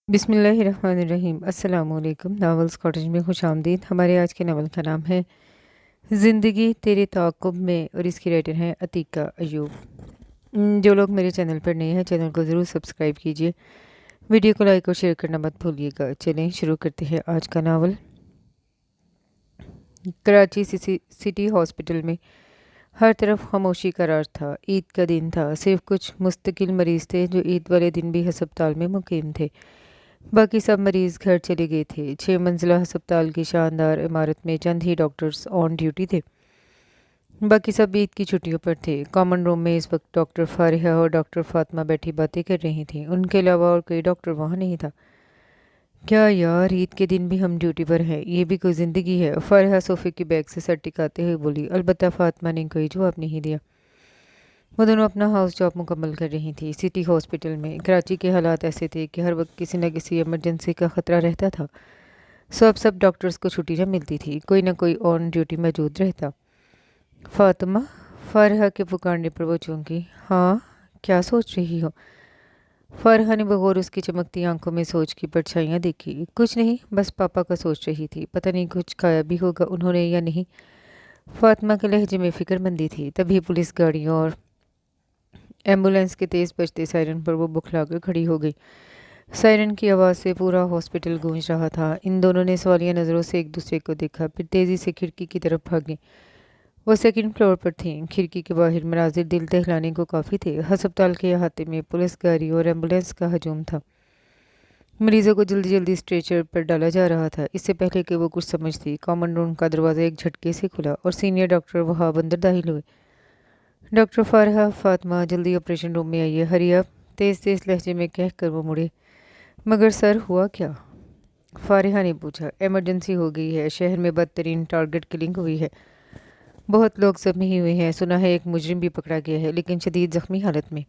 बिस्मिल्लाहिर्रहमानिर्रहीम। अस्सलाम वालेकुम। नावल्स कॉटेज में खुश आमदीद। हमारे आज के नावल का नाम है ज़िंदगी तेरे ताक़ुब में और इसकी राइटर हैं अतीका अयूब। जो लोग मेरे चैनल पर नए हैं चैनल को ज़रूर सब्सक्राइब कीजिए, वीडियो को लाइक और शेयर करना मत भूलिएगा। चलें शुरू करते हैं आज का नावल। कराची सिटी हॉस्पिटल में हर तरफ खामोशी का राज था। ईद का दिन था। सिर्फ कुछ मुस्तकिल मरीज़ थे जो ईद वाले दिन भी हस्पताल में मुकीम थे। बाकी सब मरीज़ घर चले गए थे। 6 मंजिला हस्पताल की शानदार इमारत में चंद ही डॉक्टर्स ऑन ड्यूटी थे। बाकी सब ईद की छुट्टियों पर थे। कॉमन रूम में इस वक्त डॉक्टर फारिहा और डॉक्टर फातिमा बैठी बातें कर रही थीं। उनके अलावा और कोई डॉक्टर वहाँ नहीं था। क्या यार, ईद के दिन भी हम ड्यूटी पर हैं, ये भी कोई ज़िंदगी है? फारिहा सोफे की बैग से सर टिकाते हुए बोली। अलबत्ता फातिमा ने कोई जवाब नहीं दिया। वो दोनों अपना हाउस जॉब मुकम्मल कर रही थी। सिटी हॉस्पिटल में कराची के हालात ऐसे थे कि हर वक्त किसी न किसी इमरजेंसी का ख़तरा रहता था। सब डॉक्टर्स को छुट्टी न मिलती थी, कोई ना कोई ऑन ड्यूटी मौजूद रहता। फातिमा, फारहा के पुकारने पर वो चौंकी। हाँ, क्या सोच रही हो? फारहा ने बगौर उसकी चमकती आंखों में सोच की परछाइयाँ देखी। कुछ नहीं, बस पापा का सोच रही थी। पता नहीं कुछ खाया भी होगा उन्होंने या नहीं। फातिमा के लहजे में फ़िक्रमंदी थी। तभी पुलिस गाड़ियों और एम्बुलेंस के तेज़ बजते सायरन पर वो बुखलाकर खड़ी हो गई। सायरन की आवाज़ से पूरा हॉस्पिटल गूंज रहा था। इन दोनों ने सवालिया नज़रों से एक दूसरे को देखा, फिर तेज़ी से खिड़की की तरफ भागे। वो सेकंड फ्लोर पर थीं। खिड़की के बाहर मनाजिर दिल दहलाने को काफ़ी थे। हस्पताल के अहाते में पुलिस गाड़ी और एम्बुलेंस का हजूम था। मरीज़ों को जल्दी जल्दी स्ट्रेचर पर डाला जा रहा था। इससे पहले कि वो कुछ समझती, कॉमन रूम का दरवाज़ा एक झटके से खुला और सीनियर डॉक्टर वहाब अंदर दाखिल हुए। डॉक्टर फारहा, फातिमा जल्दी ऑपरेशन रूम में आइए, हरी अप, तेज़ तेज़ लहजे में कह कर वो मुड़े। मगर सर, हुआ क्या? फारिहा ने पूछा। इमरजेंसी हो गई है। शहर में बदतरीन टारगेट किलिंग हुई है। बहुत लोग जख्मी हुए हैं। सुना है एक मुजरिम भी पकड़ा गया है, लेकिन शदीद जख्मी हालत में।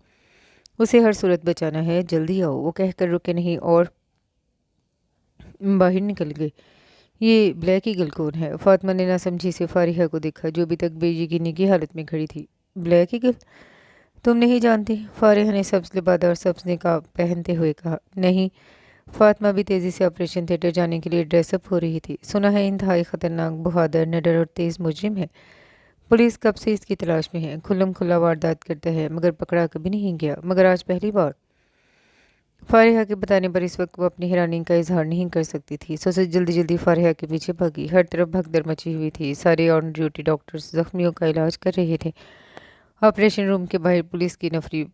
उसे हर सूरत बचाना है, जल्दी आओ। वो कहकर रुके नहीं और बाहर निकल गए। ये ब्लैक ईगल कौन है? फातिमा ने नासमझी से फारिहा को देखा, जो अभी तक बेयकीनी की हालत में खड़ी थी। Black eagle? तुम नहीं जानती? फारिहा ने सब्ज़ लिबादा और सब्ज़ निकाब पहनते हुए कहा। नहीं। फातिमा भी तेज़ी से ऑपरेशन थिएटर जाने के लिए ड्रेसअप हो रही थी। सुना है इंतहाई ख़तरनाक, बहादुर, निडर और तेज़ मुजरिम है। पुलिस कब से इसकी तलाश में है। खुल्लम खुल्ला वारदात करता है, मगर पकड़ा कभी नहीं गया। मगर आज पहली बार। फारिहा के बताने पर इस वक्त वो अपनी हैरानी का इजहार नहीं कर सकती थी। सोचे जल्दी जल्दी फारिहा के पीछे भागी। हर तरफ भगदड़ मची हुई थी। सारे ऑन ड्यूटी डॉक्टर्स जख्मियों का इलाज कर रहे थे। ऑपरेशन रूम के बाहर पुलिस की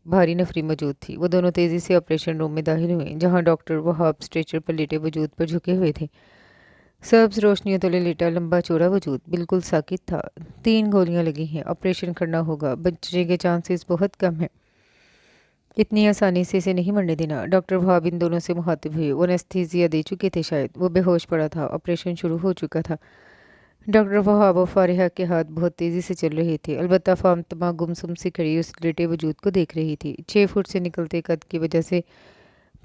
भारी नफरी मौजूद थी। वो दोनों तेज़ी से ऑपरेशन रूम में दाखिल हुए, जहां डॉक्टर वहाब स्ट्रेचर पर लेटे वजूद पर झुके हुए थे। सब्ज रोशनियों तले लेटा लंबा चौड़ा वजूद बिल्कुल साकित था। 3 गोलियां लगी हैं, ऑपरेशन करना होगा, बचने के चांसेस बहुत कम हैं। इतनी आसानी से इसे नहीं मरने देना। डॉक्टर वहाब इन दोनों से मुखातिब हुए। वो एनेस्थीसिया दे चुके थे, शायद वो बेहोश पड़ा था। ऑपरेशन शुरू हो चुका था। डॉक्टर वहाब और फारिहा के हाथ बहुत तेज़ी से चल रहे थे। अलबत्ता फातिमा गुमसुम सी खड़ी उस लेटे वजूद को देख रही थी। 6 फुट से निकलते कद की वजह से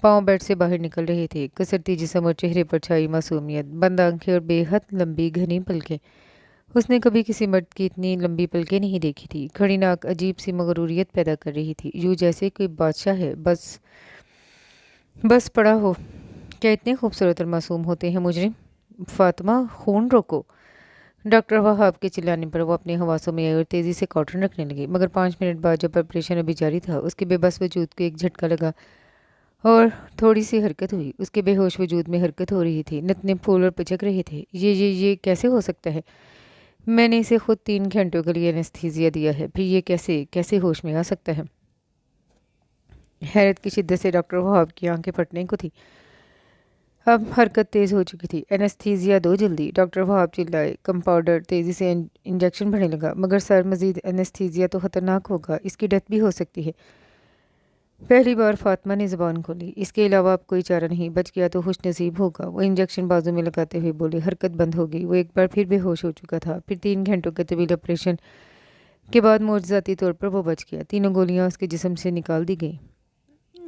पाँव बेड से बाहर निकल रहे थे। कसरती जिस्म और चेहरे पर छाई मासूमियत, बंद आंखें और बेहद लंबी घनी पलकें। उसने कभी किसी मर्द की इतनी लंबी पलकें नहीं देखी थी। खड़ी नाक अजीब सी मगरूरियत पैदा कर रही थी, यूँ जैसे कोई बादशाह है बस बस पड़ा हो। क्या इतने खूबसूरत और मासूम होते हैं मुजरिम? फातिमा, खून रोको। डॉक्टर वहाब के चिल्लाने पर वो अपने हवासों में आए और तेज़ी से कॉटन रखने लगे। मगर 5 मिनट बाद जब ऑपरेशन अभी जारी था, उसके बेबस वजूद को एक झटका लगा और थोड़ी सी हरकत हुई। उसके बेहोश वजूद में हरकत हो रही थी। नतने फूल और पिचक रहे थे। ये कैसे हो सकता है? मैंने इसे खुद 3 घंटों के लिए एनेस्थीसिया दिया है, फिर ये कैसे कैसे होश में आ सकता है? हैरत की शिद्दत से डॉक्टर वहाब की आंखें फटने को थी। अब हरकत तेज़ हो चुकी थी। एनेस्थीसिया दो जल्दी। डॉक्टर वहाब चिल्लाए। कंपाउंडर तेज़ी से इंजेक्शन भरने लगा। मगर सर, मजीद एनेस्थीसिया तो ख़तरनाक होगा, इसकी डेथ भी हो सकती है। पहली बार फातिमा ने ज़बान खोली। इसके अलावा अब कोई चारा नहीं, बच गया तो खुश नसीब होगा। वो इंजेक्शन बाजू में लगाते हुए बोले। हरकत बंद हो गई। वो एक बार फिर बेहोश हो चुका था। फिर 3 घंटों के तवील ऑपरेशन के बाद मोजज़ाती तौर पर वो बच गया। 3 गोलियां उसके जिस्म से निकाल दी गई।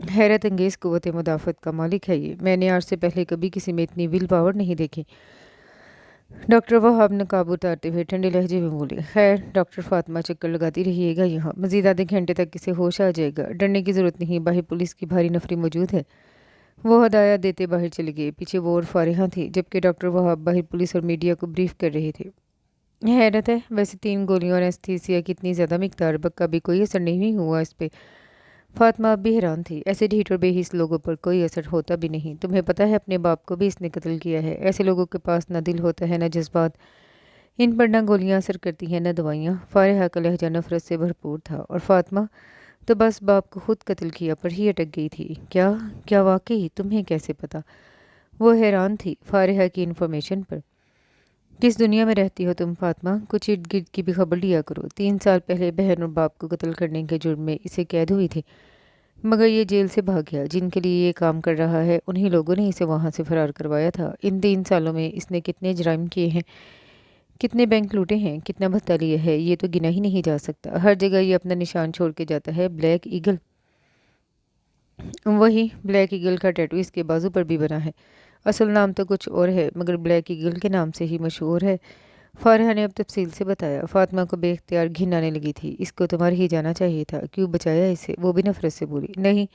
हैरत अंगेज़ क़ुव्वत मुदाफ़त का मालिक है ये। मैंने आज से पहले कभी किसी में इतनी विल पावर नहीं देखी। डॉक्टर वहाब नकाब उतारते हुए ठंडे लहजे में बोले। खैर डॉक्टर, फातिमा चक्कर लगाती रहिएगा यहाँ, मज़ीद आधे घंटे तक इसे होश आ जाएगा। डरने की ज़रूरत नहीं, बाहर पुलिस की भारी नफरी मौजूद है। وہ ہدایات دیتے باہر چلے گئے۔ پیچھے وہ اور فارحہ تھی، جبکہ ڈاکٹر وہاب باہر پولیس اور میڈیا کو بریف کر رہے تھے۔ حیرت ہے، ویسے 3 گولیوں اور اینستھیسیا کی اتنی زیادہ مقدار کا بھی کوئی اثر نہیں ہوا اس پہ۔ فاطمہ اب بھی حیران تھی، ایسے ڈھیٹ اور بے حس لوگوں پر کوئی اثر ہوتا بھی نہیں۔ تمہیں پتہ ہے اپنے باپ کو بھی اس نے قتل کیا ہے۔ ایسے لوگوں کے پاس نہ دل ہوتا ہے نہ جذبات، ان پر نہ گولیاں اثر کرتی ہیں نہ دوائیاں۔ فارحہ کا لہجہ نفرت سے بھرپور تھا، اور فاطمہ تو بس باپ کو خود قتل کیا پر ہی اٹک گئی تھی۔ کیا واقعی؟ تمہیں کیسے پتا؟ وہ حیران تھی فارحہ کی انفارمیشن پر۔ کس دنیا میں رہتی ہو تم فاطمہ؟ کچھ ارد گرد کی بھی خبر لیا کرو۔ 3 سال پہلے بہن اور باپ کو قتل کرنے کے جرم میں اسے قید ہوئی تھی، مگر یہ جیل سے بھاگ گیا۔ جن کے لیے یہ کام کر رہا ہے انہی لوگوں نے اسے وہاں سے فرار کروایا تھا۔ ان 3 سالوں میں اس نے کتنے جرائم کیے ہیں، کتنے بینک لوٹے ہیں، کتنا بھتہ لیا ہے، یہ تو گنا ہی نہیں جا سکتا۔ ہر جگہ یہ اپنا نشان چھوڑ کے جاتا ہے، بلیک ایگل۔ وہی بلیک ایگل کا ٹیٹو اس کے بازو پر بھی بنا ہے۔ اصل نام تو کچھ اور ہے، مگر بلیک ایگل کے نام سے ہی مشہور ہے۔ فارحہ نے اب تفصیل سے بتایا۔ فاطمہ کو بے اختیار گھن آنے لگی تھی۔ اس کو تو مر ہی جانا چاہیے تھا، کیوں بچایا اسے؟ وہ بھی نفرت سے بولی۔ نہیں،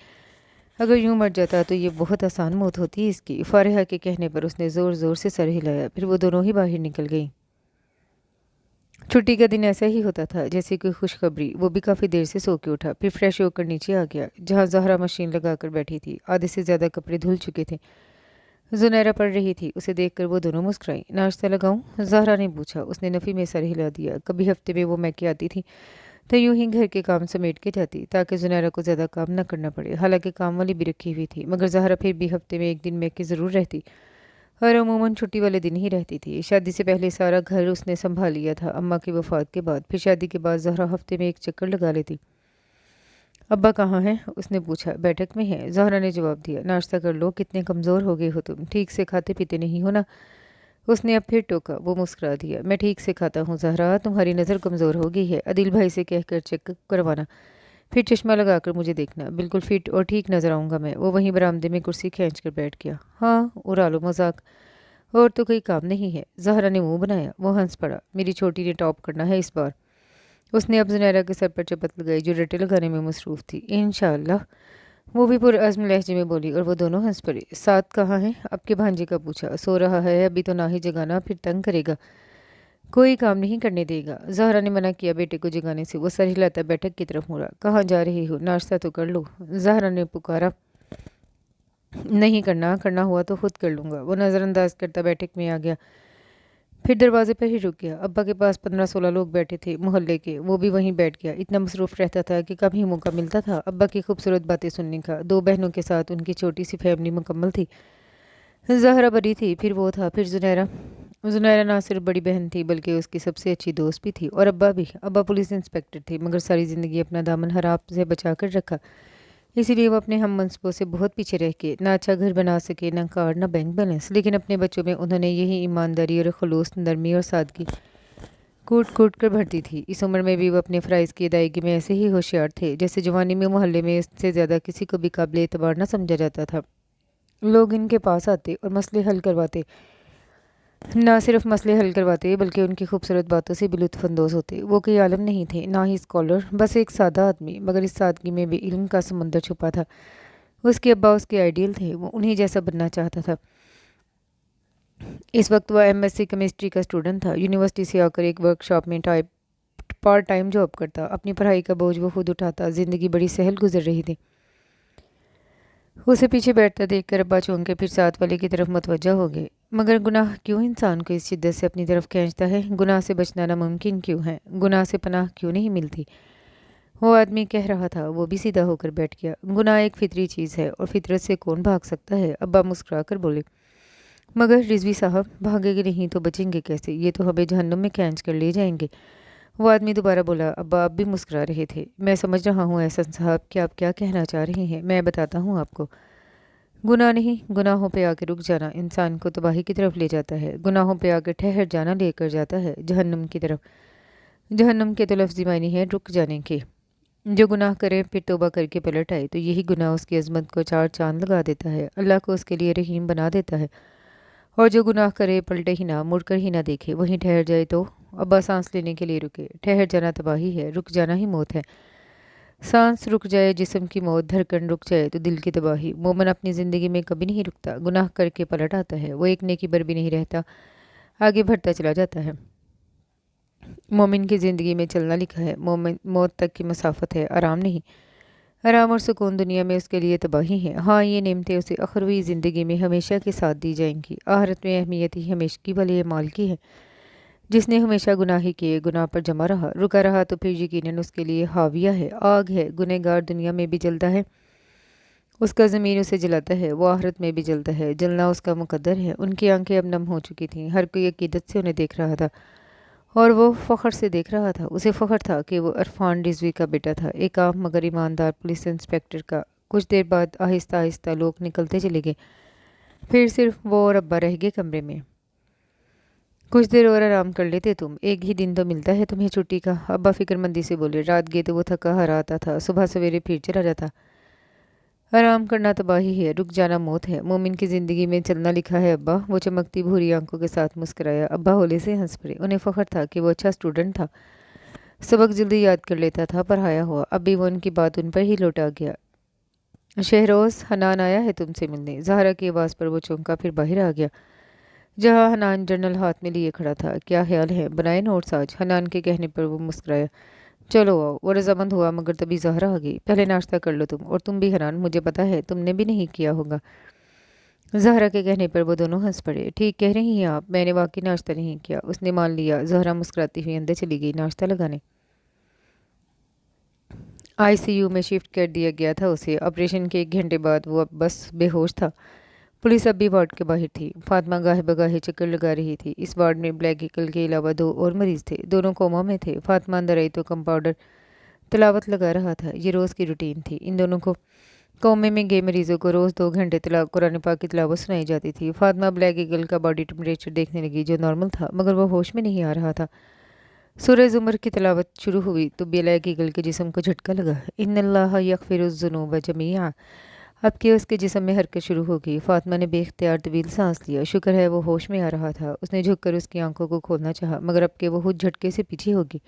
اگر یوں مر جاتا تو یہ بہت آسان موت ہوتی اس کی۔ فارحہ کے کہنے پر اس نے زور زور سے سر ہلایا، پھر وہ دونوں ہی باہر نکل گئیں۔ چھٹی کا دن ایسا ہی ہوتا تھا جیسے کوئی خوشخبری۔ وہ بھی کافی دیر سے سو کے اٹھا، پھر فریش ہو کر نیچے آ گیا جہاں زہرا مشین لگا کر بیٹھی تھی۔ آدھے سے زیادہ کپڑے دھل چکے تھے۔ زنیرہ پڑھ رہی تھی، اسے دیکھ کر وہ دونوں مسکرائیں۔ ناشتہ لگاؤں؟ زہرا نے پوچھا۔ اس نے نفی میں سر ہلا دیا۔ کبھی ہفتے میں وہ میکے آتی تھی تو یوں ہی گھر کے کام سمیٹ کے جاتی تاکہ زنیرہ کو زیادہ کام نہ کرنا پڑے۔ حالانکہ کام والی بھی رکھی ہوئی تھی، مگر زہرا پھر بھی ہفتے میں 1 دن میکے ضرور رہتی، اور عموماً چھٹی والے دن ہی رہتی تھی۔ شادی سے پہلے سارا گھر اس نے سنبھال لیا تھا، اماں کی وفات کے بعد۔ پھر شادی کے بعد زہرا ہفتے میں 1 چکر لگا لیتی۔ ابا کہاں ہیں؟ اس نے پوچھا۔ بیٹھک میں ہیں، زہرا نے جواب دیا۔ ناشتہ کر لو، کتنے کمزور ہو گئے ہو تم، ٹھیک سے کھاتے پیتے نہیں ہو نا؟ اس نے اب پھر ٹوکا۔ وہ مسکرا دیا۔ میں ٹھیک سے کھاتا ہوں زہرا، تمہاری نظر کمزور ہو گئی ہے، عدیل بھائی سے کہہ کر چیک اپ کروانا، پھر چشمہ لگا کر مجھے دیکھنا، بالکل فٹ اور ٹھیک نظر آؤں گا میں۔ وہ وہیں برآمدے میں کرسی کھینچ کر بیٹھ گیا۔ ہاں، اڑا لو مذاق، اور تو کوئی کام نہیں ہے۔ زہرا نے منہ بنایا۔ وہ ہنس پڑا۔ میری چھوٹی نے ٹاپ کرنا ہے اس بار۔ اس نے اب زنیرہ کے سر پر چپت لگائی جو رٹے لگانے میں مصروف تھی۔ انشاءاللہ، وہ بھی پرعزم لہجے میں بولی، اور وہ دونوں ہنس پڑے۔ ساتھ کہاں ہے؟ اب کے بھانجے کا پوچھا۔ سو رہا ہے، ابھی تو نہ ہی جگانا، پھر تنگ کرے گا، کوئی کام نہیں کرنے دے گا۔ زہرا نے منع کیا بیٹے کو جگانے سے۔ وہ سر ہلاتا بیٹھک کی طرف مڑا۔ کہاں جا رہی ہو؟ ناشتہ تو کر لو، زہرا نے پکارا۔ نہیں کرنا، کرنا ہوا تو خود کر لوں گا۔ وہ نظر انداز کرتا بیٹھک میں آ گیا، پھر دروازے پر ہی رک گیا۔ ابا کے پاس 15-16 لوگ بیٹھے تھے محلے کے، وہ بھی وہیں بیٹھ گیا۔ اتنا مصروف رہتا تھا کہ کم ہی موقع ملتا تھا ابا کی خوبصورت باتیں سننے کا۔ 2 بہنوں کے ساتھ ان کی چھوٹی سی فیملی مکمل تھی۔ زہرا بڑی تھی، پھر وہ تھا، پھر زنیرہ۔ زنیرہ نہ صرف بڑی بہن تھی بلکہ اس کی سب سے اچھی دوست بھی تھی، اور ابا بھی۔ ابا پولیس انسپکٹر تھے، مگر ساری زندگی اپنا دامن حرام سے بچا کر رکھا، اسی لیے وہ اپنے ہم منصبوں سے بہت پیچھے رہ کے نہ اچھا گھر بنا سکے، نہ کار، نہ بینک بیلنس۔ لیکن اپنے بچوں میں انہوں نے یہی ایمانداری اور خلوص، نرمی اور سادگی کوٹ کوٹ کر بھرتی تھی۔ اس عمر میں بھی وہ اپنے فرائض کی ادائیگی میں ایسے ہی ہوشیار تھے جیسے جوانی میں محلے میں اس سے زیادہ کسی کو بھی قابل اعتبار نہ سمجھا جاتا تھا۔ لوگ ان کے پاس آتے اور مسئلے حل کرواتے، نہ صرف مسئلے حل کرواتے بلکہ ان کی خوبصورت باتوں سے بھی لطف اندوز ہوتے۔ وہ کوئی عالم نہیں تھے، نہ ہی اسکالر، بس ایک سادہ آدمی، مگر اس سادگی میں بھی علم کا سمندر چھپا تھا۔ اس کے ابا اس کے آئیڈیل تھے، وہ انہی جیسا بننا چاہتا تھا۔ اس وقت وہ MSc کیمسٹری کا اسٹوڈنٹ تھا، یونیورسٹی سے آ کر ایک ورک شاپ میں پارٹ ٹائم جاب کرتا۔ اپنی پڑھائی کا بوجھ وہ خود اٹھاتا۔ زندگی بڑی سہل گزر رہی تھی۔ اسے پیچھے بیٹھتا دیکھ کر ابا چونکے پھر ساتھ والے کی طرف متوجہ ہو گئے۔ مگر گناہ کیوں انسان کو اس شدت سے اپنی طرف کھینچتا ہے؟ گناہ سے بچنا ناممکن کیوں ہے؟ گناہ سے پناہ کیوں نہیں ملتی؟ وہ آدمی کہہ رہا تھا، وہ بھی سیدھا ہو کر بیٹھ گیا۔ گناہ ایک فطری چیز ہے، اور فطرت سے کون بھاگ سکتا ہے؟ ابا مسکرا کر بولے۔ مگر رضوی صاحب، بھاگے گے نہیں تو بچیں گے کیسے؟ یہ تو ہمیں جہنم میں کھینچ کر لے جائیں گے۔ وہ آدمی دوبارہ بولا۔ ابا اب بھی مسکرا رہے تھے۔ میں سمجھ رہا ہوں احسن صاحب کہ آپ کیا کہنا چاہ رہے ہیں، میں بتاتا ہوں آپ کو۔ گناہ نہیں، گناہوں پہ آ کے رک جانا انسان کو تباہی کی طرف لے جاتا ہے۔ گناہوں پہ آ کے ٹھہر جانا لے کر جاتا ہے جہنم کی طرف۔ جہنم کے تو لفظی معنی ہے رک جانے کے۔ جو گناہ کرے پھر توبہ کر کے پلٹ آئے تو یہی گناہ اس کی عظمت کو 4 چاند لگا دیتا ہے، اللہ کو اس کے لیے رحیم بنا دیتا ہے۔ اور جو گناہ کرے، پلٹے ہی نہ، مڑ کر ہی نہ دیکھے، وہیں ٹھہر جائے تو۔ ابا سانس لینے کے لیے رکے۔ ٹھہر جانا تباہی ہے، رک جانا ہی موت ہے۔ सांस रुक जाए, जिस्म की मौत, धड़कन रुक जाए तो दिल की तबाही। मोमिन अपनी ज़िंदगी में कभी नहीं रुकता, गुनाह करके पलट आता है। वो एक नेकी पर भी नहीं रहता, आगे बढ़ता चला जाता है। मोमिन की ज़िंदगी में चलना लिखा है, मोमिन मौत तक की मसाफत है, आराम नहीं। आराम और सुकून दुनिया में उसके लिए तबाही है। हाँ, ये नेमतें उसे अखरवी ज़िंदगी में हमेशा के साथ दी जाएंगी। आखिरत में अहमियत ही हमेशा वाले माल की है। जिसने हमेशा गुनाह ही किए, गुनाह पर जमा रहा, रुका रहा, तो फिर यकीनन उसके लिए हाविया है, आग है। गुनहगार दुनिया में भी जलता है, उसका ज़मीन उसे जलाता है, वो आखिरत में भी जलता है, जलना उसका मुकद्दर है। उनकी आंखें अब नम हो चुकी थीं, हर कोई अकीदत से उन्हें देख रहा था और वो फ़ख्र से देख रहा था। उसे फ़ख्र था कि वो इरफान रिजवी का बेटा था, एक आम मगर ईमानदार पुलिस इंस्पेक्टर का। कुछ देर बाद आहिस्ता आहिस्ता लोग निकलते चले गए, फिर सिर्फ वो और अब्बा रह गए कमरे में। कुछ देर और आराम कर लेते तुम, एक ही दिन तो मिलता है तुम्हें छुट्टी का, अब्बा फिक्रमंदी से बोले। रात गए तो वो थका हारा आता था, सुबह सवेरे फिर चला जाता। आराम करना तबाही है, रुक जाना मौत है। मोमिन की ज़िंदगी में चलना लिखा है अब्बा। वो चमकती भूरी आंखों के साथ मुस्कुराया। अब्बा होले से हंस पड़े। उन्हें फ़ख्र था कि वो अच्छा स्टूडेंट था, सबक जल्दी याद कर लेता था, पढ़ाया हुआ। अब भी वो उनकी बात उन पर ही लौटा गया। शहरोज़, हनान आया है तुमसे मिलने। ज़हरा की आवाज़ पर वो चौंका, फिर बाहर आ गया जहाँ हनान जर्नल हाथ में लिए खड़ा था। क्या ख्याल है, बनाए नोट्स आज? हनान के कहने पर वो मुस्कुराया। चलो आओ। वो रजामंद हुआ, मगर तभी ज़हरा आ गई। पहले नाश्ता कर लो तुम, और तुम भी हनान, मुझे पता है तुमने भी नहीं किया होगा। ज़हरा के कहने पर वो दोनों हंस पड़े। ठीक कह रही हैं आप, मैंने वाकई नाश्ता नहीं किया। उसने मान लिया। ज़हरा मुस्कुराती हुई अंदर चली गई नाश्ता लगाने। आईसीयू में शिफ्ट कर दिया गया था उसे। ऑपरेशन के 1 घंटे बाद वो अब बस बेहोश था। पुलिस अब भी वार्ड के बाहर थी। फातिमा गाहे बगाहे चक्कर लगा रही थी। इस वार्ड में ब्लैक ईगल के अलावा 2 और मरीज थे, दोनों कोमा में थे। फातिमा अंदर आई तो कंपाउंडर तिलावत लगा रहा था। ये रोज़ की रूटीन थी। इन दोनों को कोमे में गए मरीजों को रोज़ 2 घंटे कुरान पाक की तिलावत सुनाई जाती थी। फातिमा ब्लैक ईगल का बॉडी टेम्परेचर देखने लगी, जो नॉर्मल था, मगर वो होश में नहीं आ रहा था। सूरह ज़ुमर की तिलावत शुरू हुई तो ब्लैक ईगल के जिस्म को झटका लगा। इन्नल्लाह यग़फिरुज़्ज़ुनूब जमीआ। अब के उसके जिस्म में हरकत शुरू हो गई। फातिमा ने बेख्तियार तवील सांस लिया। शुक्र है वो होश में आ रहा था। उसने झुककर उसकी आंखों को खोलना चाहा, मगर अब के वो खुद झटके से पीछे होगी।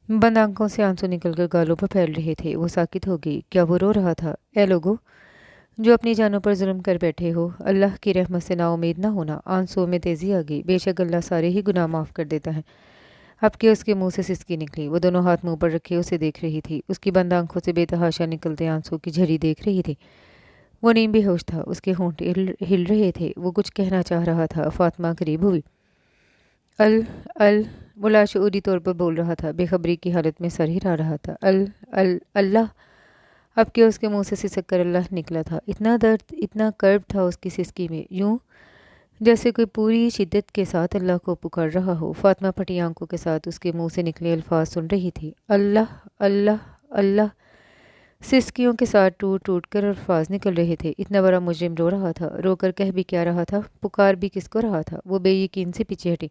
बंद आंखों से आंसू निकलकर गालों पर फैल रहे थे। वो साकित हो गई। क्या वो रो रहा था? ए लोगो जो अपनी जानों पर जुल्म कर बैठे हो, अल्लाह की रहमत से नाउमीद ना होना। आंसुओं में तेजी आ गई। बेशक अल्लाह सारे ही गुनाह माफ़ कर देता है। अब के उसके मुंह से सिसकी निकली। वो दोनों हाथ मुंह पर रखे उसे देख रही थी। उसकी बंद आंखों से बेतहाशा निकलते आंसू की झड़ी देख रही थी। वो नीम बेहोश था, उसके होंठ हिल रहे थे। वो कुछ कहना चाह रहा था। फातिमा करीब हुई। अल अल वो लाशऊरी तौर पर बोल रहा था, बेखबरी की हालत में सर हिला रहा था। अल अल अल्लाह। अब के उसके मुंह से सिसक कर अल्लाह निकला था। इतना दर्द, इतना कर्ब था उसकी सिसकी में, यूं जैसे कोई पूरी शिद्दत के साथ अल्लाह को पुकार रहा हो। फातिमा फटी आंखों के साथ उसके मुंह से निकले अल्फाज सुन रही थी। अल्लाह अल्लाह अल्लाह। सिसकियों के साथ टूट टूट कर अल्फाज निकल रहे थे। इतना बड़ा मुजरिम रो रहा था, रोकर कह भी क्या रहा था, पुकार भी किसको रहा था? वो बेयकीन से पीछे हटी,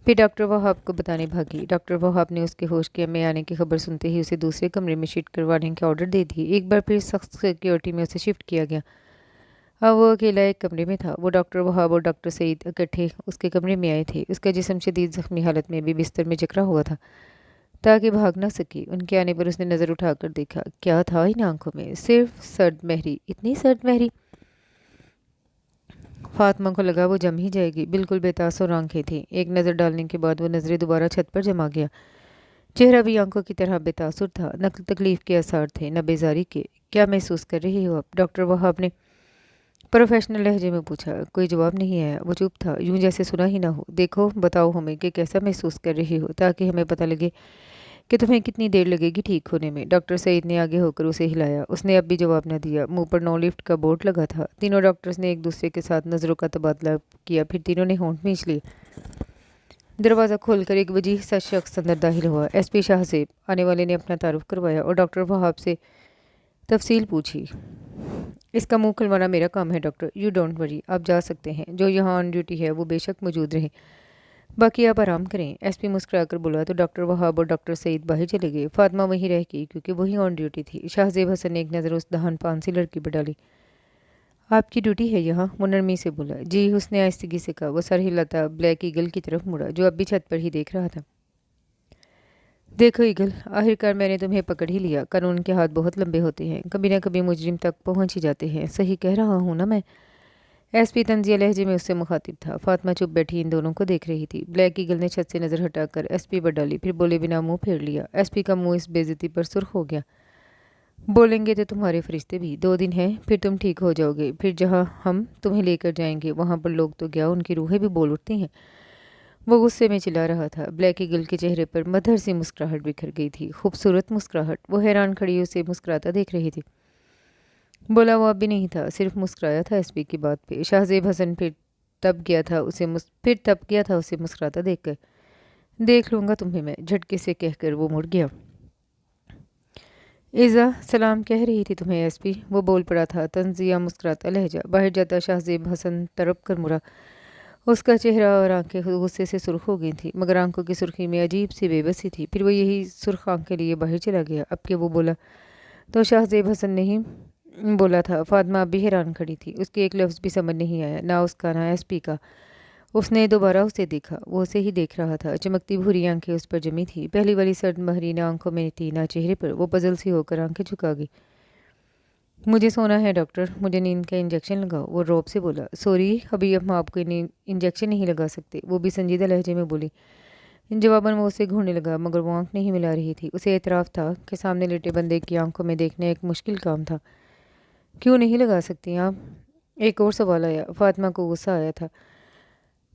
फिर डॉक्टर वहाब को बताने भागी। डॉक्टर वहाब ने उसके होश के में आने की खबर सुनते ही उसे दूसरे कमरे में शिफ्ट करवाने के ऑर्डर दे दिए। एक बार फिर सख्त सिक्योरिटी में उसे शिफ्ट किया गया। अब वो अकेला एक कमरे में था। वो डॉक्टर वहाब और डॉक्टर सईद इकट्ठे उसके कमरे में आए थे। उसका जिस्म शदीद जख्मी हालत में भी बिस्तर में जकड़ा हुआ था, ताकि भाग ना सके। उनके आने पर उसने नज़र उठाकर देखा। क्या था इन आंखों में? सिर्फ सर्द महरी। इतनी सर्द महरी। फातिमा को लगा वो जम ही जाएगी। बिल्कुल बेतासुर आंखें थीं। एक नज़र डालने के बाद वो नज़रें दोबारा छत पर जमा गया। चेहरा भी आंखों की तरह बेतासुर था। न तकलीफ के आसार थे, न बेजारी के। क्या महसूस कर रही हो आप? डॉक्टर वहाब ने प्रोफेशनल लहजे में पूछा। कोई जवाब नहीं आया। वो चुप था, यूं जैसे सुना ही ना हो। देखो, बताओ हमें कि कैसा महसूस कर रही हो, ताकि हमें पता लगे कि तुम्हें कितनी देर लगेगी ठीक होने में। डॉक्टर सईद ने आगे होकर उसे हिलाया। उसने अब भी जवाब न दिया। मुंह पर नो लिफ्ट का बोर्ड लगा था। तीनों डॉक्टर्स ने एक दूसरे के साथ नज़रों का तबादला किया, फिर तीनों ने होंठ मींच लिए। दरवाज़ा खोलकर एक वजीह सा शख्स अंदर दाखिल हुआ। एसपी शाहजेब। आने वाले ने अपना तारुफ करवाया और डॉक्टर वहाब से तफसील पूछी। इसका मुंह खुलवाना मेरा काम है डॉक्टर। यू डोंट वरी, आप जा सकते हैं। जो यहाँ ऑन ड्यूटी है वो बेशक मौजूद रहे, बाकी आप आराम करें। एसपी मुस्कुराकर बोला तो डॉक्टर वहाब और डॉक्टर सईद बाहर चले गए। फातिमा वहीं रह गई, क्योंकि वही ऑन ड्यूटी थी। शाहजेब हसन ने एक नज़र उस दहान पान सी लड़की पर डाली। आपकी ड्यूटी है यहाँ? वो नरमी से बोला। जी, उसने आहिस्तगी से कहा। वो सर हिलाता ब्लैक ईगल की तरफ मुड़ा, जो अब भी छत पर ही देख रहा था। देखो ईगल, आखिरकार मैंने तुम्हें पकड़ ही लिया। कानून के हाथ बहुत लंबे होते हैं, कभी ना कभी मुजरिम तक पहुंच ही जाते हैं। सही कह रहा हूँ ना मैं? एसपी तंजिया लहजे में उससे मुखातिब था। फातिमा चुप बैठी इन दोनों को देख रही थी। ब्लैक ईगल ने छत से नजर हटाकर एसपी पर डाली, फिर बोले बिना मुंह फेर लिया। एसपी का मुंह इस बेइज्जती पर सुर्ख हो गया। बोलेंगे तो तुम्हारे फरिश्ते भी। 2 दिन है, फिर तुम ठीक हो जाओगे। फिर जहाँ हम तुम्हें लेकर जाएंगे वहां पर लोग तो क्या, उनकी रूहें भी बोल उठती हैं। वो गुस्से में चिल्ला रहा था। ब्लैक ईगल के चेहरे पर मधुर सी मुस्कुराहट बिखर गई थी, खूबसूरत मुस्कुराहट। वो हैरान खड़ी उसे मुस्कुराता देख रही थी। बोला वो अब भी नहीं था, सिर्फ मुस्कुराया था एसपी की बात पे। शाहजेब हसन फिर तब गया था उसे मुस्कुराता देखकर। देख लूंगा तुम्हें मैं, झटके से कहकर वो मुड़ गया। इज़ा सलाम कह रही थी तुम्हें एसपी, वो बोल पड़ा था तंजिया मुस्कुराता लहजा। बाहर जाता शाहजेब हसन तरफ कर मुड़ा। उसका चेहरा और आंखें गुस्से से सुर्ख हो गई थी, मगर आंखों की सुर्खी में अजीब सी बेबसी थी। फिर वो यही सुर्ख आंखें लिए बाहर चला गया। अब के वो बोला तो शाहजेब हसन ने ही बोला था। फातिमा अब भी हैरान खड़ी थी, उसके एक लफ्ज़ भी समझ नहीं आया, ना उसका ना एसपी का। उसने दोबारा उसे देखा, वो उसे ही देख रहा था। चमकती भूरी आंखें उस पर जमी थी, पहली वाली सर्द महरी ना आंखों में थी ना चेहरे पर। वो पजल सी होकर आंखें झुका गई। मुझे सोना है डॉक्टर, मुझे नींद का इंजेक्शन लगाओ, वो रौब से बोला। सॉरी, अभी हम आपको इंजेक्शन नहीं लगा सकते, वो भी संजीदा लहजे में बोली। जवाबन वो उसे घूरने लगा, मगर वो आंख नहीं मिला रही थी। उसे एतराफ़ था कि सामने लेटे बंदे की आंखों में देखना एक मुश्किल काम था। क्यों नहीं लगा सकती आप? एक और सवाल आया। फातिमा को गुस्सा आया था।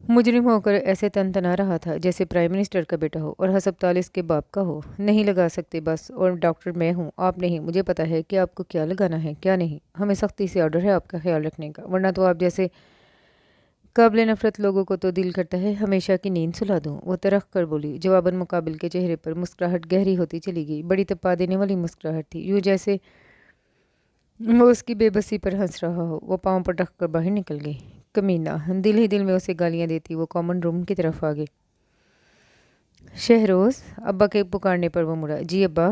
मुजरिम होकर ऐसे तनतना रहा था जैसे प्राइम मिनिस्टर का बेटा हो और हस्पताल इसके बाप का हो। नहीं लगा सकते बस, और डॉक्टर मैं हूँ, आप नहीं। मुझे पता है कि आपको क्या लगाना है क्या नहीं। हमें सख्ती से ऑर्डर है आपका ख्याल रखने का, वरना तो आप जैसे काबिल नफरत लोगों को तो दिल करता है हमेशा की नींद सुला दूँ, वो तरख कर बोली। जवाबन मुकाबिल के चेहरे पर मुस्कुराहट गहरी होती चली गई, बड़ी तपा देने वाली मुस्कुराहट थी, यूँ जैसे वो उसकी बेबसी पर हंस रहा हो। वो पाँव पर रख कर बाहर निकल गई। कमीना, दिल ही दिल में उसे गालियां देती वो कॉमन रूम की तरफ आ गई। शहरोज़, अब्बा के पुकारने पर वो मुड़ा। जी अब्बा।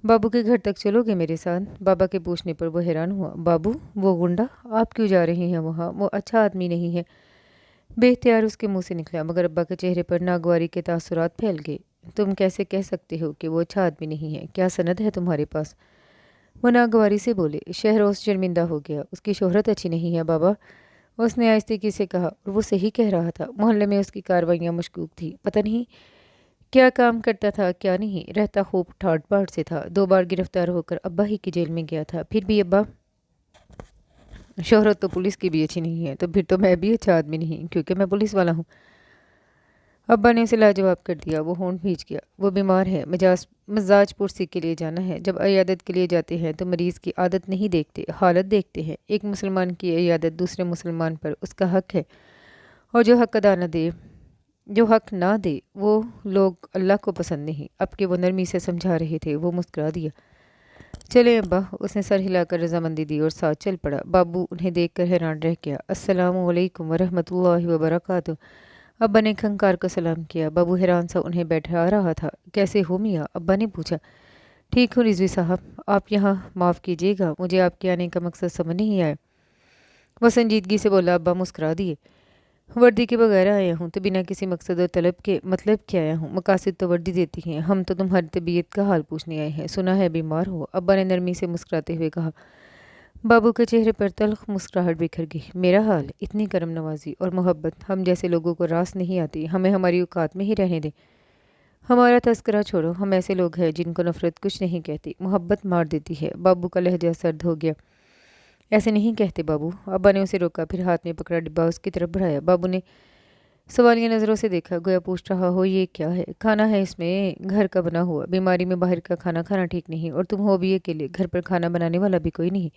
बाबू के घर तक चलोगे मेरे साथ? बाबा के पूछने पर वो हैरान हुआ। बाबू? वो गुंडा? आप क्यों जा रहे हैं वहाँ? वो अच्छा आदमी नहीं है, बेख्तियार उसके मुंह से निकला, मगर अब्बा के चेहरे पर नागवारी के तासुरात फैल गए। तुम कैसे कह सकते हो कि वो अच्छा आदमी नहीं है? क्या सनद है तुम्हारे पास? वो नागवारी से बोले। शहरोज़ शर्मिंदा हो गया। उसकी शोहरत अच्छी नहीं है बाबा, उसने आहिस्तेगी से कहा, और वो सही कह रहा था। मोहल्ले में उसकी कार्रवाइयाँ मशकूक थी, पता नहीं क्या काम करता था क्या नहीं। रहता खूब ठाट बाट से था, 2 बार गिरफ्तार होकर अब्बा ही की जेल में गया था। फिर भी अब्बा, शोहरत तो पुलिस की भी अच्छी नहीं है, तो फिर तो मैं भी अच्छा आदमी नहीं क्योंकि मैं पुलिस वाला हूँ। अब्बा ने उसे लाजवाब कर दिया। वो होंठ भींच गया। वो बीमार है, मजाज पुरसी के लिए जाना है। जब अयादत के लिए जाते हैं तो मरीज़ की आदत नहीं देखते, हालत देखते हैं। एक मुसलमान की अयादत दूसरे मुसलमान पर उसका हक है, और जो हक ना दे वो लोग अल्लाह को पसंद नहीं। अब के वो नरमी से समझा रहे थे। वो मुस्कुरा दिया। चले अब्बा, उसने सर हिलाकर रजामंदी दी और साथ चल पड़ा। बाबू उन्हें देखकर हैरान रह गया। अस्सलामु अलैकुम वरहमतुल्लाहि वबरकातुहू। अब्बा ने खंकार को सलाम किया। बाबू हैरान सा उन्हें बैठा रहा था। कैसे हो मियाँ? अब्बा ने पूछा। ठीक हूँ रिजवी साहब, आप यहाँ माफ़ कीजिएगा, मुझे आपके आने का मकसद समझ नहीं आया। वह संजीदगी से बोला। अब्बा मुस्कुरा दिए। वर्दी के बगैर आया हूँ तो बिना किसी मकसद और तलब के मतलब क्या आया हूँ? मकासद तो वर्दी देती हैं, हम तो तुम्हारी तबीयत का हाल पूछने आए हैं। सुना है बीमार हो, अब्बा ने नरमी से मुस्कुराते हुए कहा। बाबू के चेहरे पर तल्ख मुस्कुराहट बिखर गई। मेरा हाल? इतनी करम नवाजी और मोहब्बत हम जैसे लोगों को रास नहीं आती। हमें हमारी औकात में ही रहने दें। हमारा तस्करा छोड़ो, हम ऐसे लोग हैं जिनको नफरत कुछ नहीं कहती, मोहब्बत मार देती है। बाबू का लहजा सर्द हो गया। ऐसे नहीं कहते बाबू। अब्बा ने उसे रोका, फिर हाथ में पकड़ा डिब्बा उसकी तरफ बढ़ाया। बाबू ने सवालिया नज़रों से देखा, गोया पूछ रहा हो ये क्या है? खाना है इसमें, घर का बना हुआ। बीमारी में बाहर का खाना खाना ठीक नहीं, और तुम हो भी अकेले, घर पर खाना बनाने वाला भी कोई नहीं,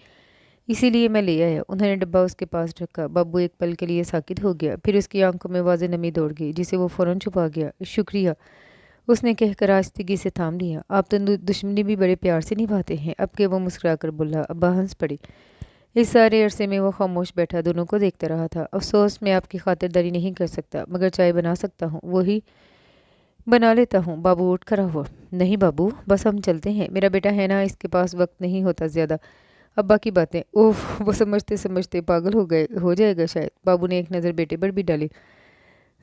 इसीलिए मैं ले आया। उन्होंने डब्बा उसके पास रखा। बाबू एक पल के लिए साकित हो गया, फिर उसकी आंखों में वाज़े नमी दौड़ गई जिसे वो फ़ौरन छुपा गया। शुक्रिया, उसने कहकर आस्तीगी से थाम लिया। आप तो दुश्मनी भी बड़े प्यार से निभाते हैं। अब के वो मुस्कुरा कर बोला। अब्बा हंस पड़े। इस सारे अरसे में वो खामोश बैठा दोनों को देखता रहा था। अफसोस मैं आपकी खातिरदारी नहीं कर सकता, मगर चाय बना सकता हूँ, वही बना लेता हूँ। बाबू उठ खड़ा हुआ। नहीं बाबू, बस हम चलते हैं, मेरा बेटा है ना, इसके पास वक्त नहीं होता ज़्यादा। अब्बा की बातें, ओह, वो समझते समझते पागल हो जाएगा शायद। बाबू ने एक नज़र बेटे पर भी डाली।